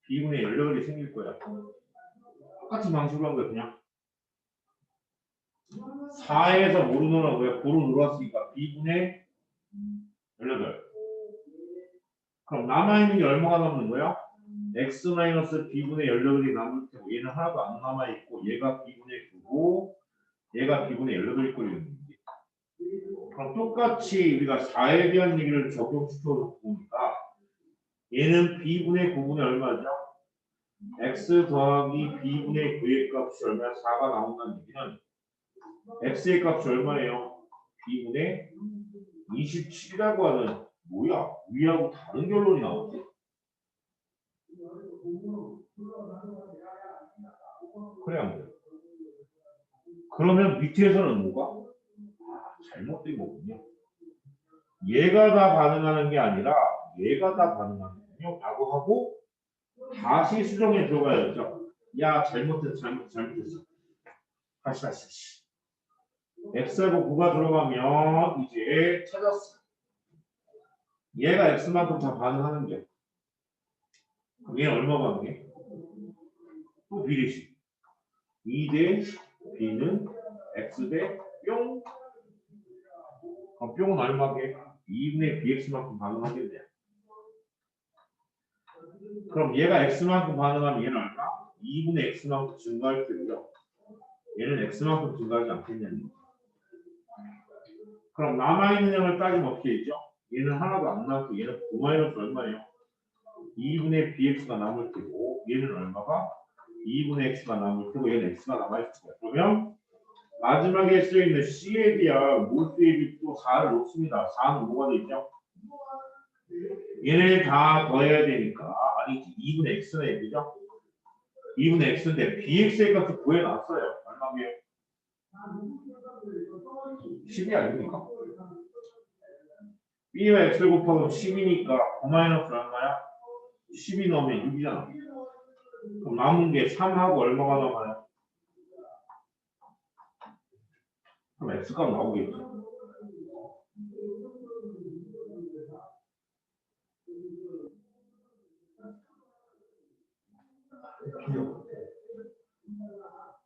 [SPEAKER 1] B분의 18이 생길 거야. 똑같은 방식으로 한 거야 그냥. 4에서 뭐로 놀아고요? 9로 놀았으니까 B분의 18. 그럼 남아있는 게 얼마가 남는 거야? X 마이너스 B분의 18이 남을 테고 얘는 하나도 안 남아있고 얘가 B분의 9고 얘가 B분의 18일 거리는 거지. 그럼 똑같이 우리가 4에 대한 얘기를 적용시켜 보니까 얘는 B분의 9분의 얼마죠? X 더하기 B분의 9의 값이 얼마야? 4가 나온다는 얘기는 X의 값이 얼마예요? B분의 27이라고 하는 뭐야? 위하고 다른 결론이 나오지? 그래 안 돼. 그러면 밑에서는 뭐가? 잘못된 거군요. 얘가 다 반응하는 게 아니라 얘가 다 반응하는 거군요. 라고 하고 다시 수정에 들어가야죠. 야 잘못했어. 다시. X하고 9가 들어가면 이제 찾았어. 얘가 X만큼 다 반응하는 게. 그럼 얘는 얼마 반응해? 또 비례식. 2대 B는 X 대 뿅. 그럼 뿅은 얼마게? 2분의 BX만큼 반응하겠네. 그럼 얘가 X만큼 반응하면 얘는 얼마? 2분의 X만큼 증가할 때고요. 얘는 X만큼 증가하지 않겠냐는 거죠. 그럼 남아있는 양을 따지면 어떻게 되죠? 얘는 하나도 안 남고 얘는 9 마이너스 얼마예요? 2분의 BX가 남을 테고 얘는 얼마가? 2분의 X가 남을 테고 얘는 X가 남아있을 거예요. 그러면 마지막에 쓰여있는 C에 대한 몰수의 또 4를 놓습니다. 4는 뭐가 되죠? 얘네 다 더해야 되니까 아니지 2분의 X는 얘기죠? 2분의 X인데 BX의 값을 구해놨어요. 얼마게요? 10이 아닙니까? B와 X를 곱하면 10이니까 9 마이너스 얼마야? 10이 넣으면 6이잖아. 그럼 남은 게 3하고 얼마가 남아요? 그럼 X값 나오겠죠.
[SPEAKER 2] 비교.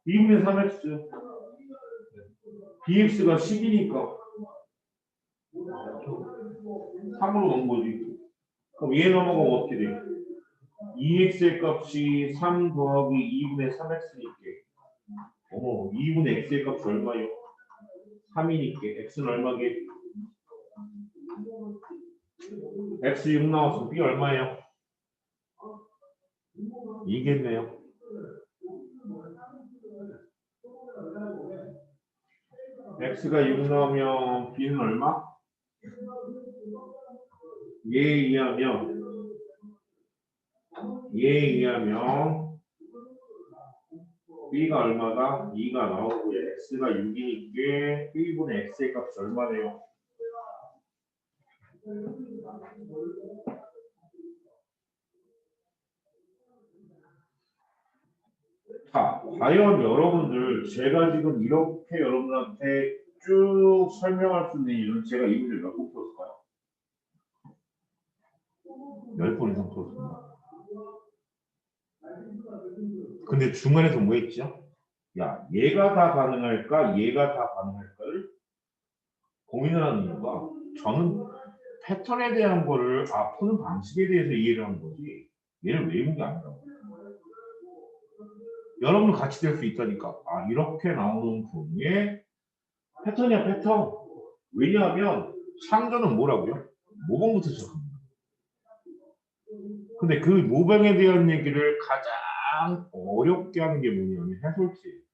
[SPEAKER 1] 2분의 3X BX가 10이니까 3으로 넣은 거지. 그럼 얘 넘어가면 어떻게 돼? 2x의 값이 3 더하기 2분의 3x니까 2분의 x의 값이 얼마요? 3이니까 x는 얼마게? x 6 나왔으면 b 얼마예요? 2겠네요. x가 6 나오면 b는 얼마? 얘에 의하면 b가 얼마다? 2가 나오고 x가 6이니까 b분의 x의 값이 얼마네요? 자, 과연 여러분들 제가 지금 이렇게 여러분한테 쭉 설명할 수 있는 이유는 제가 이 문제를 몇 번 풀었을까요? 10번 이상 풀었습니다. 근데 중간에서 뭐 했죠? 야, 얘가 다 가능할까? 얘가 다 가능할까를 고민을 하는 이유가 저는 패턴에 대한 거를 푸는 방식에 대해서 이해를 하는 거지 얘를 외우는 게 아니라고. 여러분 같이 될 수 있다니까. 이렇게 나오는 분의 패턴이야 패턴. 왜냐하면 창조는 뭐라고요? 모방부터 시작합니다. 근데 그 모방에 대한 얘기를 가장 어렵게 하는 게 뭐냐면 해설지.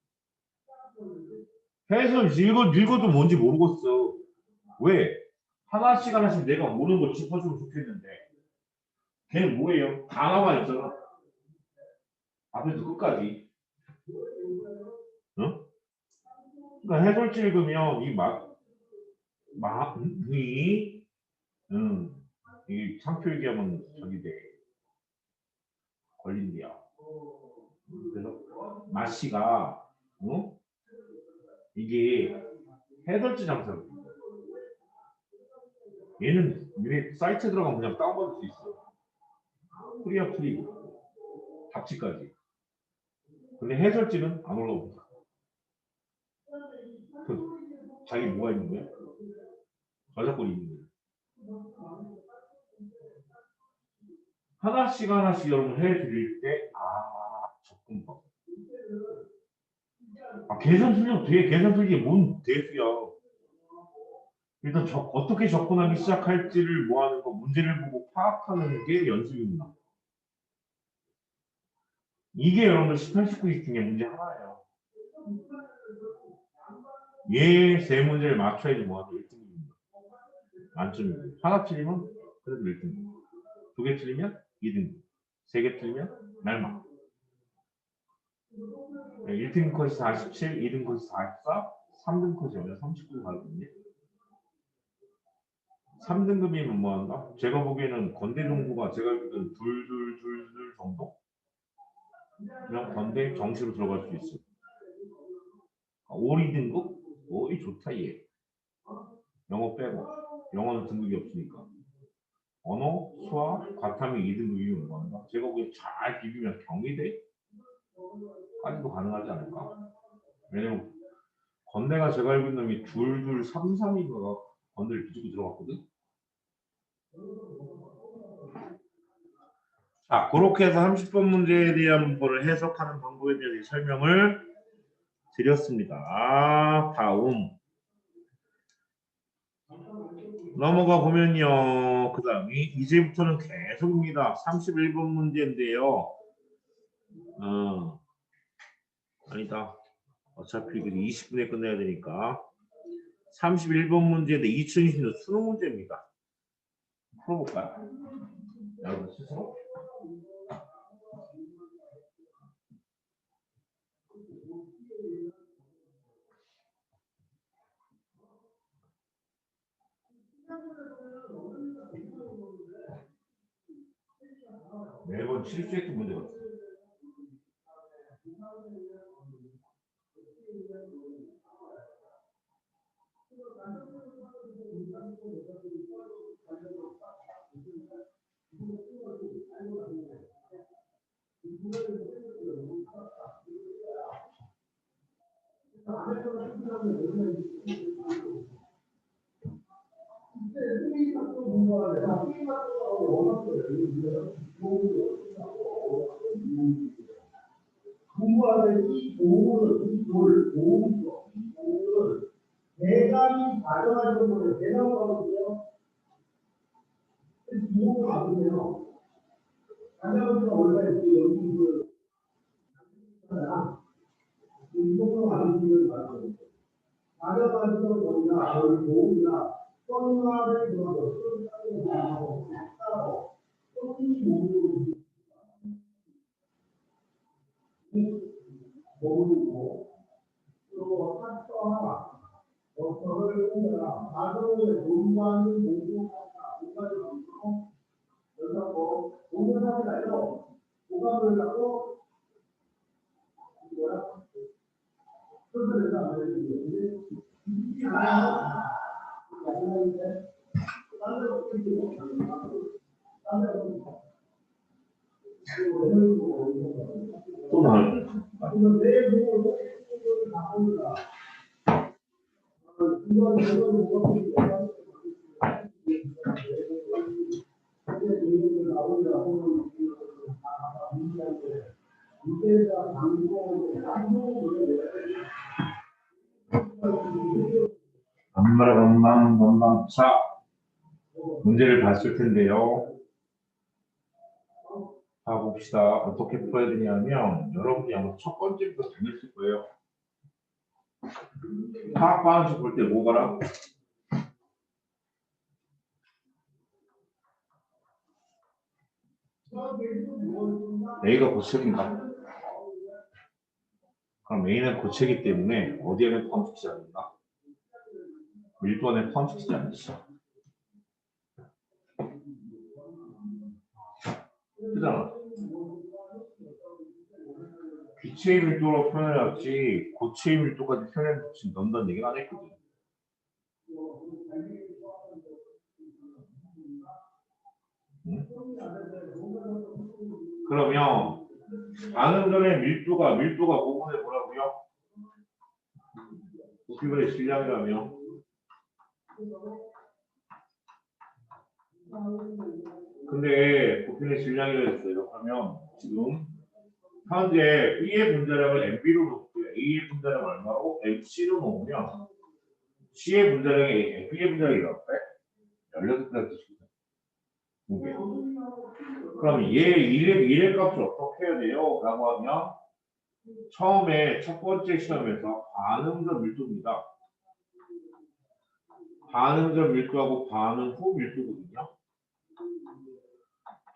[SPEAKER 1] 해서 읽어도 뭔지 모르겠어. 왜? 하나씩 하나씩 내가 모르는 걸 짚어주면 좋겠는데. 걔는 뭐예요? 단어만 있잖아. 앞에서 끝까지. 응? 그러니까 해설지 읽으면 이 상표 얘기하면 저기 돼. 걸린대요. 그래서 마씨가, 이게 해설지 장사. 얘는 니네 사이트 들어가면 그냥 다운받을 수 있어. 프리야 프리. 답지까지. 근데 해설지는 안 올라옵니다. 자기 뭐가 있는 거야? 저작권이 있는 거야. 하나씩 하나씩 여러분 해드릴 때, 접근법. 계산 틀리면 돼. 계산 틀리게 뭔 대수야. 일단 어떻게 접근하기 시작할지를 뭐하는 거, 문제를 보고 파악하는 게 연습입니다. 이게 여러분들 18, 19기 중에 문제 하나예요. 얘 세 문제를 맞춰야지 뭐하는 1등입니다. 만점이고. 하나 틀리면 그래도 1등. 두 개 틀리면 2등. 세 개 틀리면 날막. 1등 컷이 47, 2등 컷이 44, 3등 컷이 얼마? 39 가거든요. 3등급이면 뭐한다? 제가 보기에는 건대 정도가 제가 알기로는 둘 정도? 그냥 건대 정시로 들어갈 수 있어요. 5, 2등급? 이 좋다 얘. 영어 빼고. 영어는 등급이 없으니까. 언어, 수학, 과탐이 2등급이면 뭐한다? 제가 보기엔 잘 비비면 경희대? 까지도 가능하지 않을까? 왜냐면 건대가 제가 알고 있는 놈이 3, 3인가가 건대를 뒤집고 들어갔거든? 자, 그렇게 해서 30번 문제에 대한 거를 해석하는 방법에 대해서 설명을 드렸습니다. 다음 넘어가 보면요. 그 다음이 이제부터는 계속입니다. 31번 문제인데요. 아니다. 어차피 20분에 끝내야 되니까 31번 문제인데 2020년 수능 문제입니다. 풀어볼까요? 여러분 스스로? 매번 실수했던 문제 같아요.
[SPEAKER 4] 공부하는 이 도움을 대단히 가져가는 거를 대단히 하거든요. 도움을 받으세요. 가져가기가 원래 여기 이쪽으로 가는 분을 말하는 거예요. 가져가서 거기다 도움이나 썸마를 들어서 썸마를 따로 썸이 모르고 또 학교와 어터를 공부라 가정의 공부하는 공부하다 공부를 하고 여기서 공부를 하지 말고 공부를 하고 뭐야 그래서 안 되는 거예요.
[SPEAKER 1] 또 나올 건방차 문제를 봤을 텐데요. 자, 봅시다. 어떻게 풀어야 되냐면 여러분이 아마 첫 번째부터 다녔을 거예요. 화학 반응식 볼 때 뭐 봐라? A가 고체입니다. 그럼 A는 고체이기 때문에 어디에는 포함시키지 않는다? 밀도 안에 포함시키지 않지. 그잖아. 기체의 밀도로 표현해야지 고체의 밀도까지 표현해서 넣는다는 얘기는 안 했거든. 응? 그러면 방금 전에 밀도가 부분에 뭐라고요? 부피분의 질량이라며. 근데 부피분의 질량이라 했어요. 그러면 지금 현재 B의 분자량을 MB로 놓고 A의 분자량 얼마로 MC로 놓으면 C의 분자량이 B의 분자량이 몇 배? 16배가 되시거든요. 그럼 얘 일의 값을 어떻게 해야 돼요? 라고 하면 처음에 첫 번째 시험에서 반응적 밀도입니다. 반응적 밀도하고 반응 후 밀도거든요.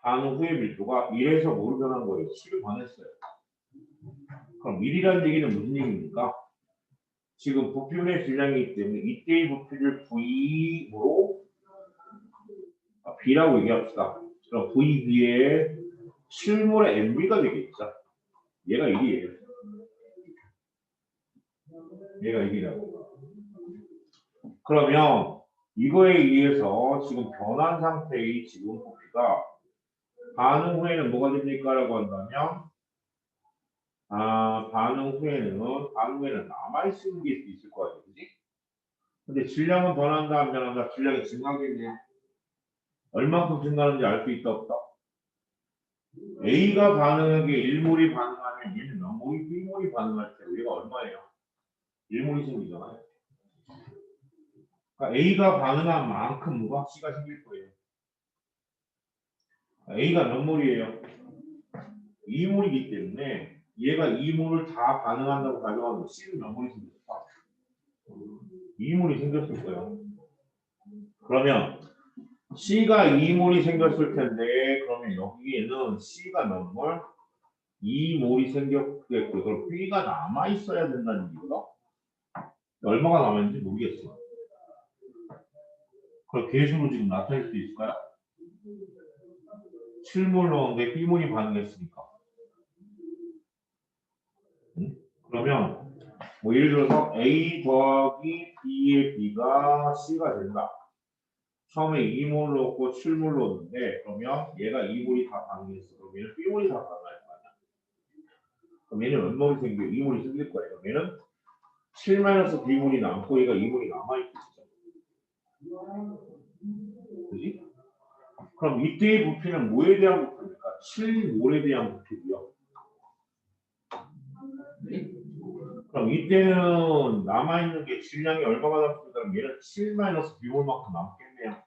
[SPEAKER 1] 반응 후의 밀도가 1에서 뭐로 변한 거예요? 7을 변했어요. 그럼 1이라는 얘기는 무슨 얘기입니까? 지금 부피분의 질량이기 때문에 이때의 부피를 V로 B라고 얘기합시다. 그럼 VB의 실물의 MB가 되겠죠. 얘가 1이에요. 얘가 1이라고. 그러면 이거에 의해서 지금 변한 상태의 지금 부피가 반응 후에는 뭐가 됩니까? 라고 한다면 반응 후에는 남아있는 게 있을 거 아니에요. 그지? 근데 질량은 변한다 안 변한다? 질량이 증가하겠네요. 얼만큼 증가하는지 알 수 있다 없다? A가 반응한 게 1몰이 반응하면 얘는 몇 몰이 B몰이 반응할 때 얘가 얼마예요? 1몰이 생기잖아요. 그러니까 A가 반응한 만큼 뭐가 C가 생길 거예요. A가 몇 몰이에요? 2몰이기 때문에 얘가 2몰을 다 반응한다고 가정하면 C는 몇 몰이 생겼다? 2몰이 생겼을 거예요. 그러면 C가 2몰이 생겼을 텐데 그러면 여기에는 C가 몇 몰? 2몰이 생겼겠고 그럼 B가 남아 있어야 된다는 얘기죠. 얼마가 남았는지 모르겠어. 그럼 계수로 지금 나타낼 수 있을까요? 7몰 넣었는데 B몰이 반응했으니까. 응? 그러면 뭐 예를 들어서 A 더하기 B의 B가 C가 된다. 처음에 2몰 넣었고 7몰 넣었는데 그러면 얘가 2몰이 다 반응했어. 그럼 얘는 B몰이 다 반응할 거 아니야. 그럼 얘는 몇 몰이 생겨? 2몰이 생길 거예요. 그럼 얘는 7-B몰이 남고 얘가 2몰이 남아있겠죠. 그지? 그럼 이때의 부피는 뭐에 대한 부피입니까? 7몰에 대한 부피고요. 그럼 이때는 남아있는 게 질량이 얼마가 남습니까? 그럼 얘는 7-B몰만큼 남겠네요.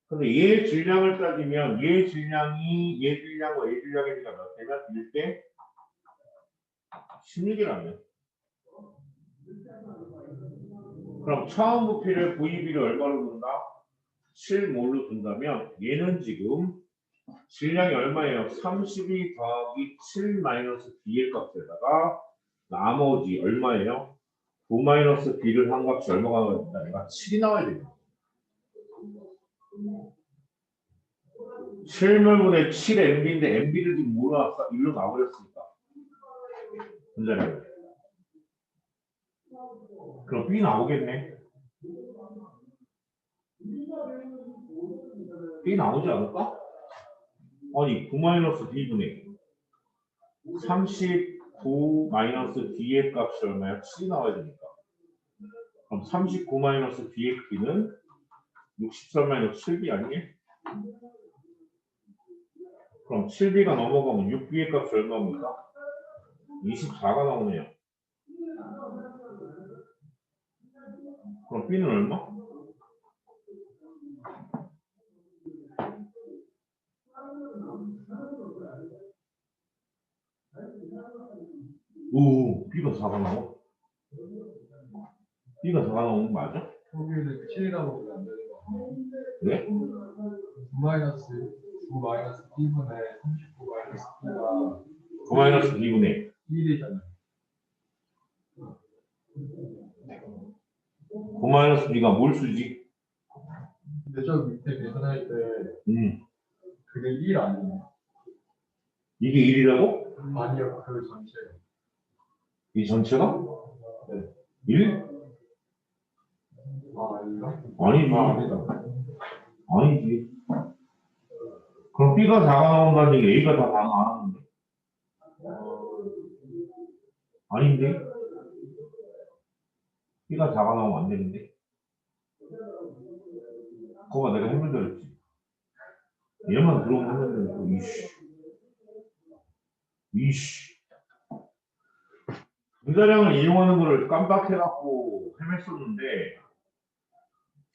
[SPEAKER 1] 근데 얘 질량을 따지면 얘 질량이 얘 질량과 얘 질량의 비가 몇 대냐? 1대 16이라면. 그럼 처음 부피를 VB를 얼마로 둔다? 7몰로 둔다면 얘는 지금 질량이 얼마예요? 32 더하기 7-B의 값에다가 나머지 얼마예요? 9-B를 한 값이 얼마가 나와야 된다? 얘가 7이 나와야 됩니다. 7몰분의 7MB인데 MB를 지금 뭐로 나왔어? 1로 나와버렸으니까. 분자량을. 그럼 B 나오겠네. B 나오지 않을까? 아니 9-B분의 39-B의 값이 얼마야? 7이 나와야 되니까. 그럼 39-B의 B는 63-7B 아니에요? 그럼 7B가 넘어가면 6B의 값이 얼마입니까? 24가 나오네요. 그럼 B는 얼마? 오, B가 4가 나와? B가 4가 나오는 거 맞아?
[SPEAKER 2] 여기를 7이라고 보면 안 되는 거 같아요.
[SPEAKER 1] 그래?
[SPEAKER 2] 9 마이너스 B분의 39 마이너스 B가
[SPEAKER 1] 9 마이너스 2분의
[SPEAKER 2] 1이잖아요.
[SPEAKER 1] 9 마이너스 B가 뭘 쓰지?
[SPEAKER 2] 근데 저 밑에 계산할 때
[SPEAKER 1] 음,
[SPEAKER 2] 그게 1 아니에요?
[SPEAKER 1] 이게 1이라고?
[SPEAKER 2] 아니요, 그 전체가.
[SPEAKER 1] 이 전체가?
[SPEAKER 2] 네.
[SPEAKER 1] 1?
[SPEAKER 2] 아, 아닌가?
[SPEAKER 1] 아니지.
[SPEAKER 2] 아, 아니다.
[SPEAKER 1] 아니지. 그럼 B가 4가 나온다는 얘기 A가 다 반응 안 하는데? 아닌데? B가 4가 나오면 안 되는데? 그거가 내가 해문들었지. 얘만 들어오면 해문들 이씨. 분자량을 이용하는 거를 깜빡해갖고 헤맸었는데,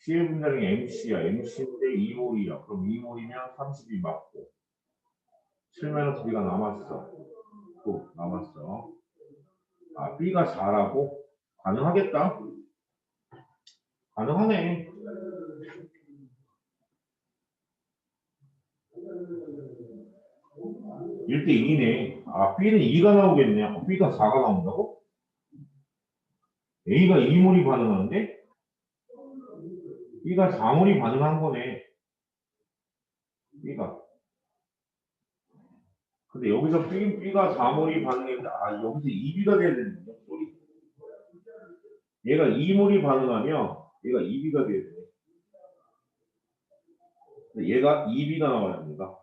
[SPEAKER 1] C의 분자량이 MC야. MC인데 2몰이야. 그럼 2몰이면 30이 맞고, 7-B가 남았어. 또 남았어. 아, B가 4라고? 가능하겠다. 가능하네. 1대 2네. 아, B는 2가 나오겠네. B가 4가 나온다고? A가 2몰이 반응하는데? B가 4몰이 반응한 거네. B가. 근데 여기서 B가 4몰이 반응했는데, 아, 여기서 2B가 돼야 되는데, 소리. 얘가 2몰이 반응하면, 얘가 2B가 돼야 돼. 근데 얘가 2B가 나와야 합니다.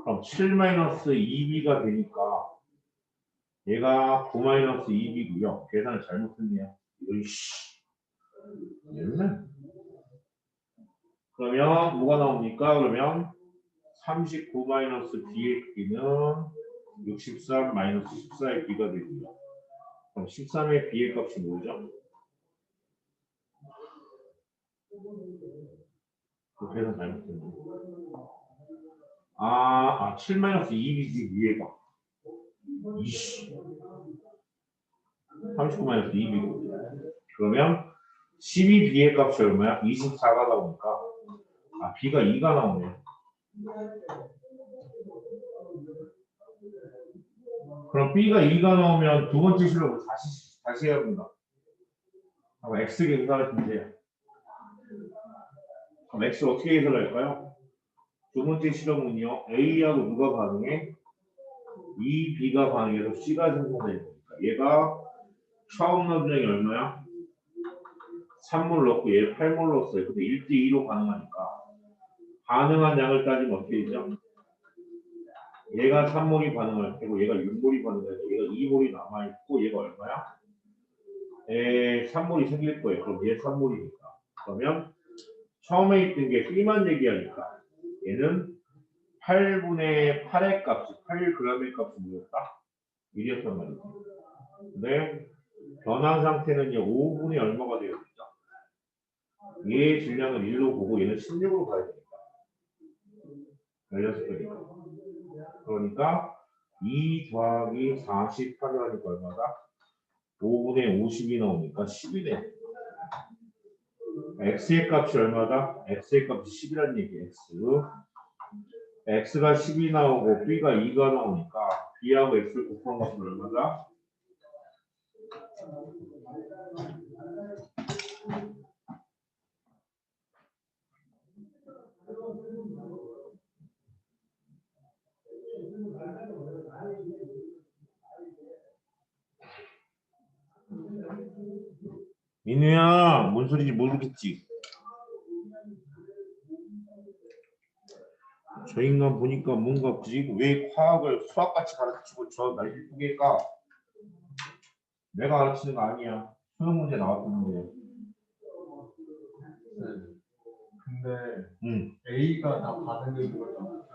[SPEAKER 1] 그럼 7-2B가 되니까, 얘가 9-2B고요. 계산을 잘못했네요. 이씨. 얘는 그러면 뭐가 나옵니까? 그러면 39-B의 B는 63-14의 B가 되고요. 그럼 13의 B의 값이 뭐죠? 그 계산 잘못했네. 7-2B지 위에가. 이씨. 39-2B고. 그러면 12B의 값이 얼마야? 24가 나오니까 B가 2가 나오네. 그럼 B가 2가 나오면 두 번째 실험을 다시 해야 합니다. 그럼 X 계산을 주세요. 그럼 X 어떻게 계산할까요? 두 번째 실험은요. A하고 누가 반응해? 2B가 반응해서 C가 생성될 거니까. 얘가 처음 넣은 양이 얼마야? 3몰 넣고 얘 8몰 넣었어요. 근데 1대2로 반응하니까 반응한 양을 따지면 어떻게 되죠? 얘가 3몰이 반응할 테고 얘가 6몰이 반응할 테고 얘가 2몰이 남아있고 얘가 얼마야? 3몰이 생길 거예요. 그럼 얘 3몰이니까. 그러면 처음에 있던 게 B만 얘기하니까 얘는 8분의 8의 값이 8g의 값이 뭐였다? 1이었단 말이죠. 근데 변환 상태는요 5분의 얼마가 되어야 되죠? 얘의 질량을 1로 보고 얘는 16으로 가야 되니까 16개니까 그러니까 2 더하기 48이 하니까 얼마다? 5분의 50이 나오니까 10이네. x의 값이 얼마다? x의 값이 10이라는 얘기. x가 10이 나오고 b가 2가 나오니까 b하고 x를 곱한 것은 얼마다? 민우야, 뭔 소리인지 모르겠지? 저 인간 보니까 뭔가 지금 왜 화학을 수학같이 가르치고 저 날 이쁘게 까? 내가 가르치는 거 아니야. 수능 문제 나왔던데.
[SPEAKER 2] 네. 근데
[SPEAKER 1] 응.
[SPEAKER 2] A가 다 반응되는 거잖아요.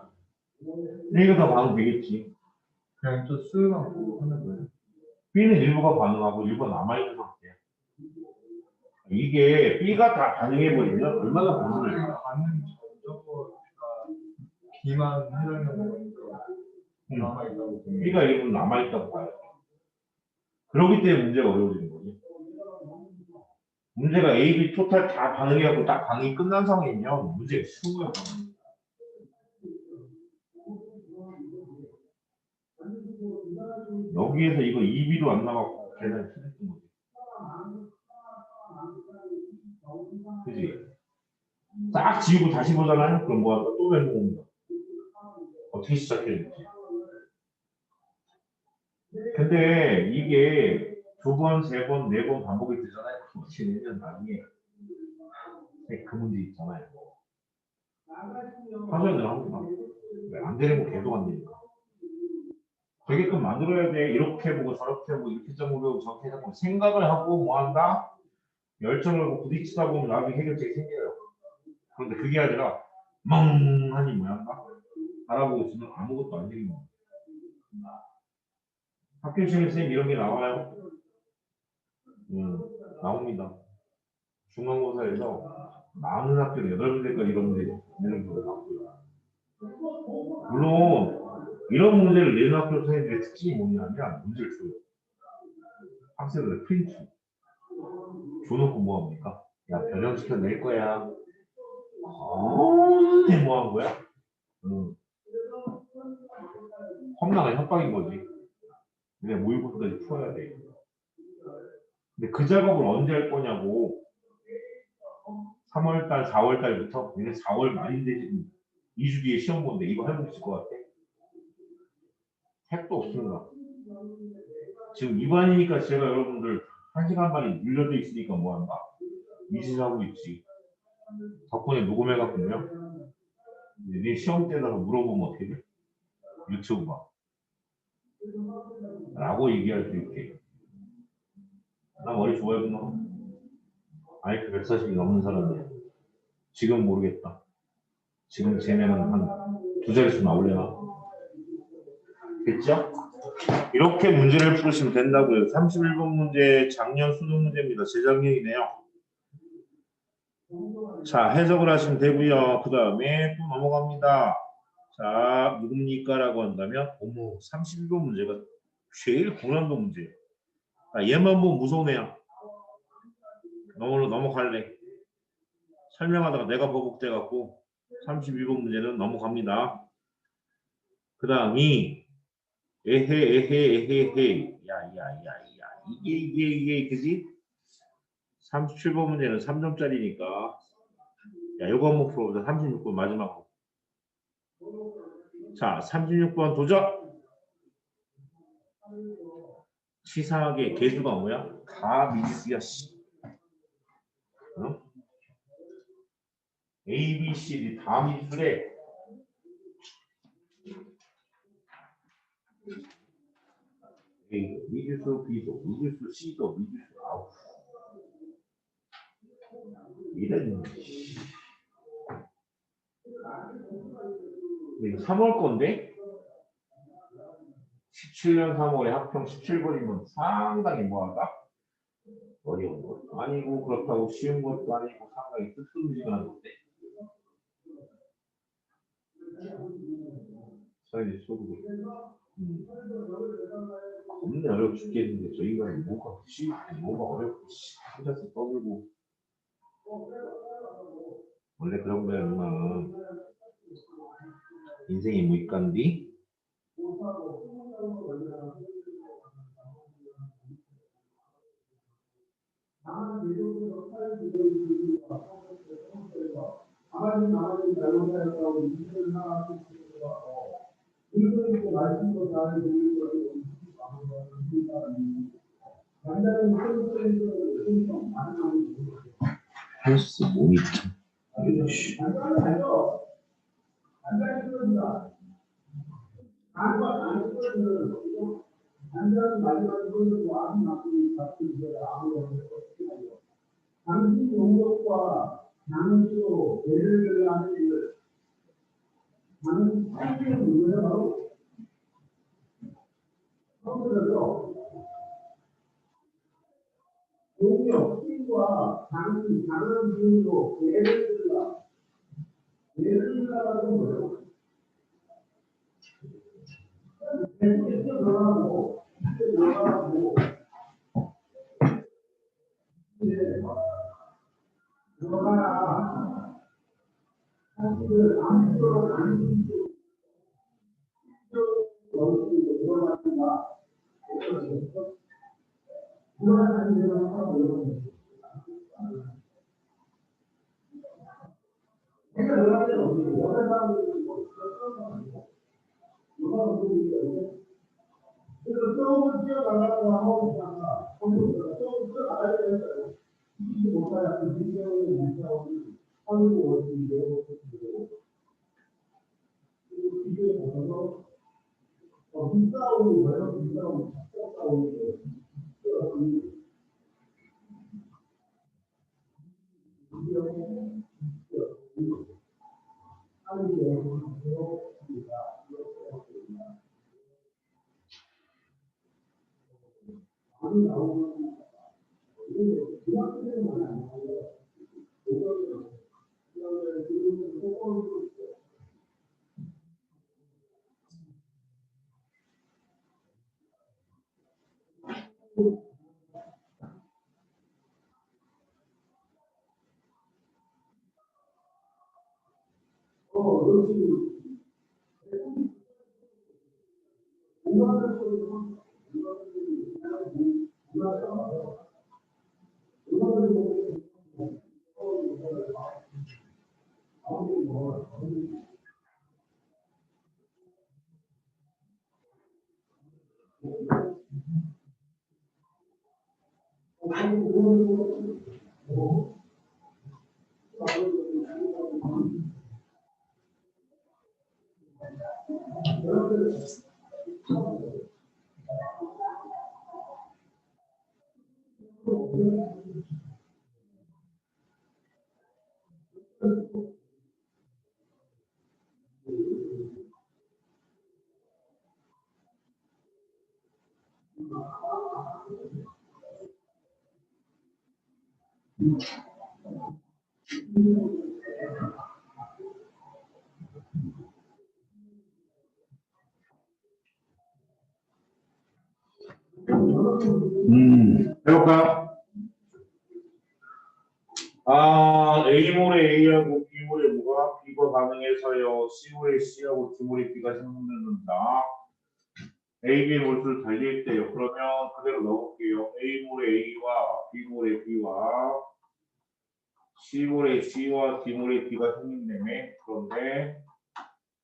[SPEAKER 1] A가 다 반응되겠지.
[SPEAKER 2] 그냥 저 수만 보고 하는 거예요.
[SPEAKER 1] B는 일부가 반응하고 일부가 남아있는 상태야. 이게 B가 다 반응해버리면 얼마나 반응을 해?
[SPEAKER 2] 반응 저거가 B만 해당되는 거니까 남아있다고 보면
[SPEAKER 1] B가 일부 남아있다고 봐요. 그렇기 때문에 문제가 어려워지는 거지. 문제가 A, B 토탈 다 반응해갖고 딱 반응이 끝난 상황이면 문제가 쉬운 거야. 여기에서 이거 2B도 안 나갔고 계산이 틀렸던 거지. 그지? 딱 지우고 다시 보잖아요? 그럼 뭐 할까? 또 멘붕 옵니다. 어떻게 시작해야 되지? 근데 이게 2번, 3번, 4번 반복이 되잖아요. 그럼 1년 나중에 그 문제 있잖아요. 화전을 합니다. 안 되는 거 계속 안 되니까. 되게끔 만들어야 돼. 이렇게 해보고 저렇게 해보고 이렇게 점으로 저렇게 해보고 생각을 하고 뭐 한다? 열정을 하고 부딪히다 보면 나중에 해결책이 생겨요. 그런데 그게 아니라 멍하니 뭐 한다? 알아보고 있으면 아무것도 안 되는 거예요. 학교 시험에 선생님 이런 게 나와요? 나옵니다. 중간고사에서 많은 학교를 8문제까지 이런 문제가 나왔고요. 물론 이런 문제를 내는 학교 선생님들의 특징이 뭐냐면 문제를 줘요. 학생들의 프린트 줘놓고 뭐합니까? 야 변형시켜 낼 거야. 언제 뭐한 거야? 험난한 협박인 거지. 근데 모의고사까지 풀어야 돼. 근데 그 작업을 언제 할 거냐고. 3월달, 4월달부터 얘네 4월 말인데 지금 2주 뒤에 시험 보는데 이거 할 수 있을 것 같아? 택도 없습니다. 지금 입안이니까 제가 여러분들 1시간 반이 눌려져 있으니까 뭐한다? 미진하고 있지. 덕분에 녹음해갖고요. 네 시험 때다가 물어보면 어떻게 돼? 유튜브 봐. 라고 얘기할 수 있게. 나 머리 좋아했구나. IQ 140이 넘는 사람이야. 지금 모르겠다. 지금 쟤네는 한 2자릿수 나올려나? 됐죠? 이렇게 문제를 풀으시면 된다고요. 31번 문제 작년 수능 문제입니다. 재작년이네요. 자, 해석을 하시면 되고요. 그 다음에 또 넘어갑니다. 자, 누굽니까? 라고 한다면 어머, 31번 문제가 제일 고난도 문제예요. 자, 얘만 보면 무서운 애야. 넘어갈래. 설명하다가 내가 버벅대갖고 32번 문제는 넘어갑니다. 그 다음이 에헤 야야야야 이게 그지? 37번 문제는 3점짜리니까 야 요거 한번 풀어보자. 36번 마지막으로. 자 36번 도전. 치사하게 개수가 뭐야? 다 미지수야 씨. 어? A, B, C, D 다 미지수래. A도 미지수, B도 미지수, C도 미지수. 아우 이런 이거 3월 건데 17년 3월에 학평 17번이면 상당히 뭐하다? 어려운 것도 아니고 그렇다고 쉬운 것도 아니고 상당히 뜨뜻미지근한 건데 사이즈 소득을 겁나 어렵게 죽겠는데 저 인간이 뭐가 쉬워 뭐가 어렵고 혼자서 떠들고 원래 그런 거야 누나. 인생이 무익간디 헬스 모니터 이러시
[SPEAKER 4] 당신 용역과 양수로 예를 들라는 일을 나는 사실은 누구야 바로 그래서 용역 힘과 장은 장한 비율로 예를 들라는 거예요. 이렇게 들어가고 그래서 조금 뛰어나가고 하고 조금 뛰어나가야 되겠어요. 이기지 못하야 그 민경을 못하고 하고 원리로 그리고 비교해 보면서 빗싸움이 뭐예요? 빗싸움, 싸움이
[SPEAKER 1] 해볼까요? A몰에 A하고 B몰에 뭐가 B가 반응해서요. C몰에 C하고 D몰에 B가 생성된다. A, B 몰수를 달리했대요. 그러면 그대로 넣어볼게요. A몰에 A와 B몰에 B와 C몰에 C와 D몰에 D가 생긴다며. 그런데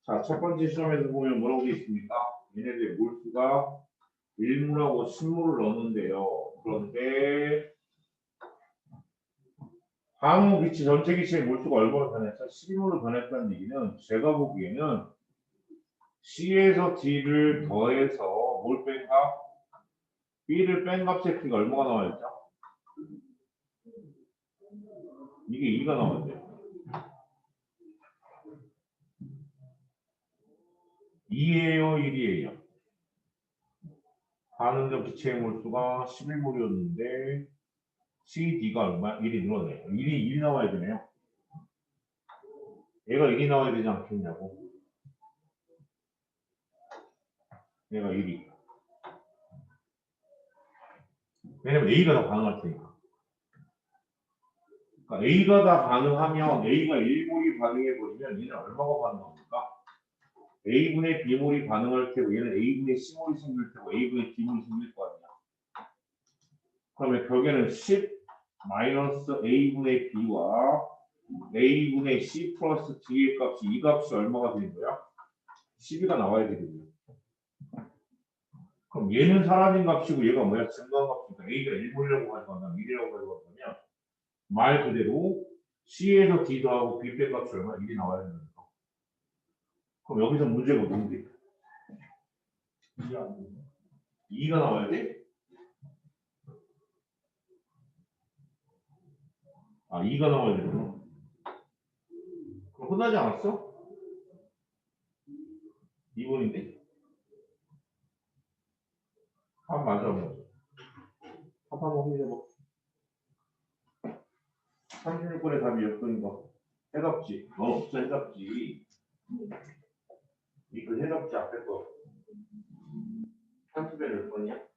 [SPEAKER 1] 자, 첫 번째 시험에서 보면 뭐라고 되어 있습니까? 얘네들 몰수가 1몰하고 10몰을 넣는데요. 그런데 항우 기체 전체 기체의 몰수가 얼마나 변했어? 12몰로 변했다는 얘기는 제가 보기에는 C에서 D를 더해서 뭘 뺀 값? B를 뺀 값의 B가 얼마가 나와야죠? 이게 2가 나와야 돼요. 2예요, 1이에요. 반응적 기체의 몰수가 11몰이었는데 CD가 얼마? 1이 늘어나요. 1이 나와야 되네요. 얘가 1이 나와야 되지 않겠냐고. 얘가 1이. 왜냐면 A가 다 반응할 테니까. 그러니까 A가 다 반응하면 A가 1몰이 반응해버리면 얘는 얼마가 반응합니까? A분의 B몰이 반응할 테고 얘는 A분의 C몰이 생길 테고 A분의 D몰이 생길 거 아니야. 그러면 결국에는 10 마이너스 A분의 B와 A분의 C 플러스 D의 값이 이 값이 얼마가 되는 거야? 12가 나와야 되거든요. 그럼 얘는 사라진 값이고 얘가 뭐야? 증가한 값이니까 A가 1몰이라고 가져간다면 1이라고 가져간다면 말 그대로 C에서 D 더하고 B 뺀 값이 얼마? 1이 나와야 되는 거야. 그럼 여기서 문제가 뭔데? 2가 나와야 돼? 2가 나와야 되구나. 그럼 끝나지 않았어? 2번인데? 맞아, 맞아. 한번 해봐. 36번의 답이 몇 번인가? 해답지. 없어, 해답지. 이거 해답지 앞에 거. 30에 몇 번이야?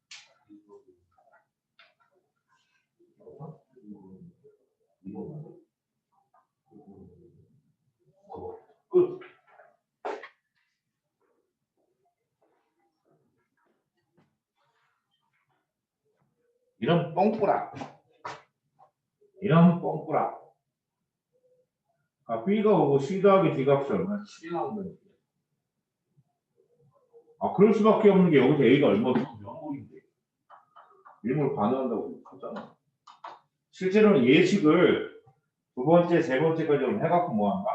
[SPEAKER 1] 이런 뻥꾸락. 이런 뻥꾸락. 아, B가 오고 C 더하기 D 값이 얼마나 7이 나온다는 얘기야. 아, 그럴 수밖에 없는 게 여기서 A가 얼마나 명물인데. 일몰 반응한다고 하잖아. 실제로는 예식을 두 번째, 세 번째까지 해갖고 뭐한다?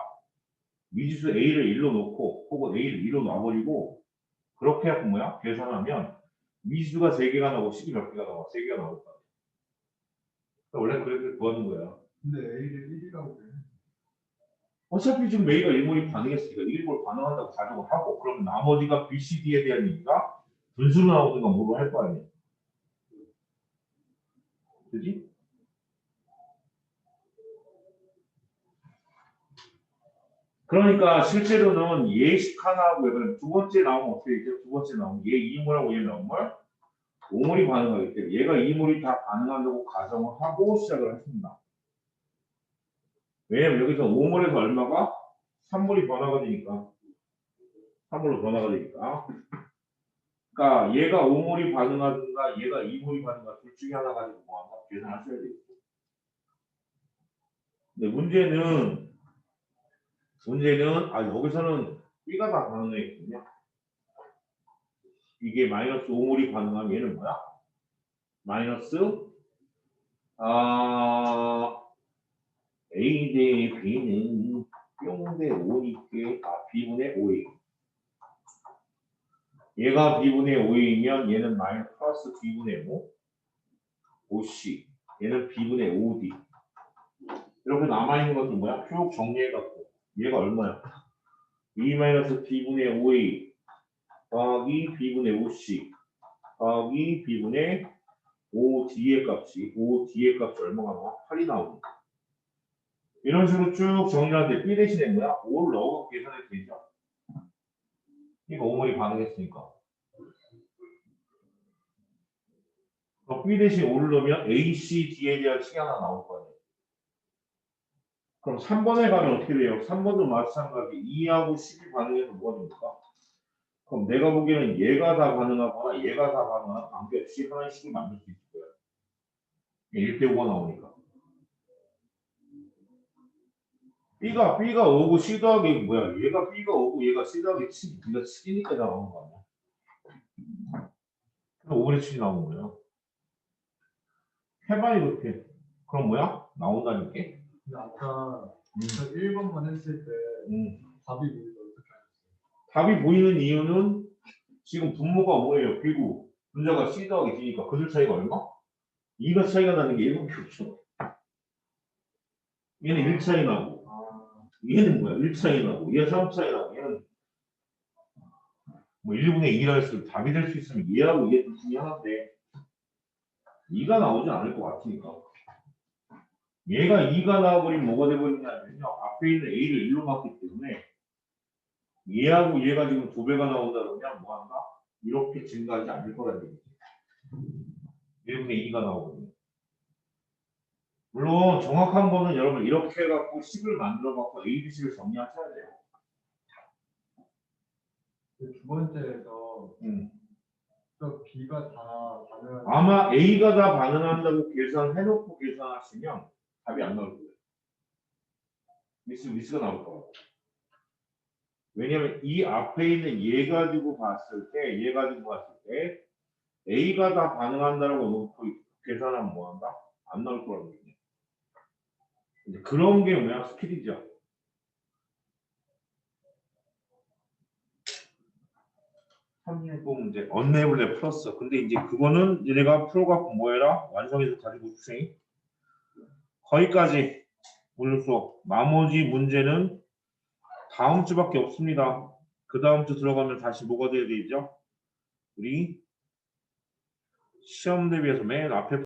[SPEAKER 1] 미지수 A를 1로 놓고 혹은 A를 2로 놔버리고 그렇게 해갖고 뭐야? 계산하면 미지수가 3개가 나오고 식이 몇 개가 나와? 3개가 나올 거야. 원래 그렇게 구하는 거야.
[SPEAKER 2] 근데 A를 1이라고 해.
[SPEAKER 1] 어차피 지금 A가 일몰이 반응했으니까 일몰 반응한다고 가정을 하고 그러면 나머지가 B, C, D에 대한 얘기가 분수로 나오든가 뭐로 할 거 아니야. 그지? 그러니까 실제로는 예식 하나하고 두 번째 나오면 어떻게 되죠? 두 번째 나오면 얘 2몰하고 얘 몇 몰? 5몰이 반응하기 때문에 얘가 2몰이 다 반응한다고 가정을 하고 시작을 했습니다. 왜냐면 여기서 5몰에서 얼마가? 3몰이 변화가 되니까. 3몰로 변화가 되니까. 그러니까 얘가 5몰이 반응하든가 얘가 2몰이 반응하든가 둘 중에 하나 가지고 뭐한다? 계산하셔야 되겠죠. 근데 문제는 여기서는 B가 다 반응했거든요. 이게 마이너스 5몰이 반응하면 얘는 뭐야? 마이너스 A 대 B는 뿅 대 5니까 B분의 5A. 얘가 B분의 5A면 얘는 마이너스 플러스 B분의 5C. 얘는 B분의 5D. 이렇게 남아있는 것은 뭐야? 표 정리해갖고 얘가 얼마야? B 마이너스 B분의 5A 더하기 B분의 5C 더하기 B분의 5D의 값이 5D의 값이 얼마가 나와? 8이 나오고 이런 식으로 쭉 정리하는데 B 대신에 뭐야? 5를 넣어서 계산해도 되죠. 이거 5몰이 반응했으니까 그럼 B 대신 5를 넣으면 A, C, D에 대한 식이 하나 나올 거 아니에요. 그럼 3번에 가면 어떻게 돼요? 3번도 마찬가지 2하고 10이 반응해서 뭐가 됩니까? 그럼 내가 보기에는 얘가 다 반응하거나 얘가 다 반응하거나 관계없이 하나의 식을 만들 수 있을 거예요. 1대 5가 나오니까. B가 5고 C 더하기 뭐야? 얘가 B가 5고 얘가 C 더하기 7. 네가 7이니까 나오는 거 아니야? 그럼 5분의 7이 나오는 거예요. 해봐 이렇게. 그럼 뭐야? 나온다니까?
[SPEAKER 2] 근데 아까 저 1번만 했을 때 답이 뭐예요? 어떻게 알았어요?
[SPEAKER 1] 답이 보이는 이유는 지금 분모가 뭐예요? B고 분자가 C 더하기 D니까 그들 차이가 얼마? 2가 차이가 나는 게 1밖에 없죠. 얘는 1 차이 나고 얘는 뭐야? 1 차이 나고 얘 3 차이 나고 얘는 뭐 1분의 2라 했을 때 답이 될 수 있으면 얘하고 얘 둘 중에 하나인데 2가 나오지 않을 것 같으니까 얘가 2가 나와버리면 뭐가 돼버리냐면요 앞에 있는 A를 1로 봤기 때문에 얘하고 얘가 지금 2배가 나온다 그러면 뭐한다? 이렇게 증가하지 않을 거라는 얘기지 1분의 2가 나오거든요. 물론 정확한 거는 여러분 이렇게 해갖고 식을 만들어갖고 ABC를 정리하셔야 돼요.
[SPEAKER 2] 두 번째에서 저 B가 다 반응하는
[SPEAKER 1] 아마 A가 다 반응한다고 계산해놓고 계산하시면 답이 안 나올 거예요. 미스가 나올 거예요. 왜냐면 이 앞에 있는 얘 가지고 봤을 때 A가 다 반응한다라고 놓고 계산하면 뭐한다? 안 나올 거라는 얘기예요. 근데 그런 게 뭐야? 스킬이죠. 문제 언네블레 플러스. 근데 이제 그거는 얘네가 풀어갖고 뭐해라? 완성해서 가지고 주세요. 거기까지 오늘 수업. 나머지 문제는 다음 주밖에 없습니다. 그 다음 주 들어가면 다시 뭐가 돼야 되죠? 우리 시험 대비해서 맨 앞에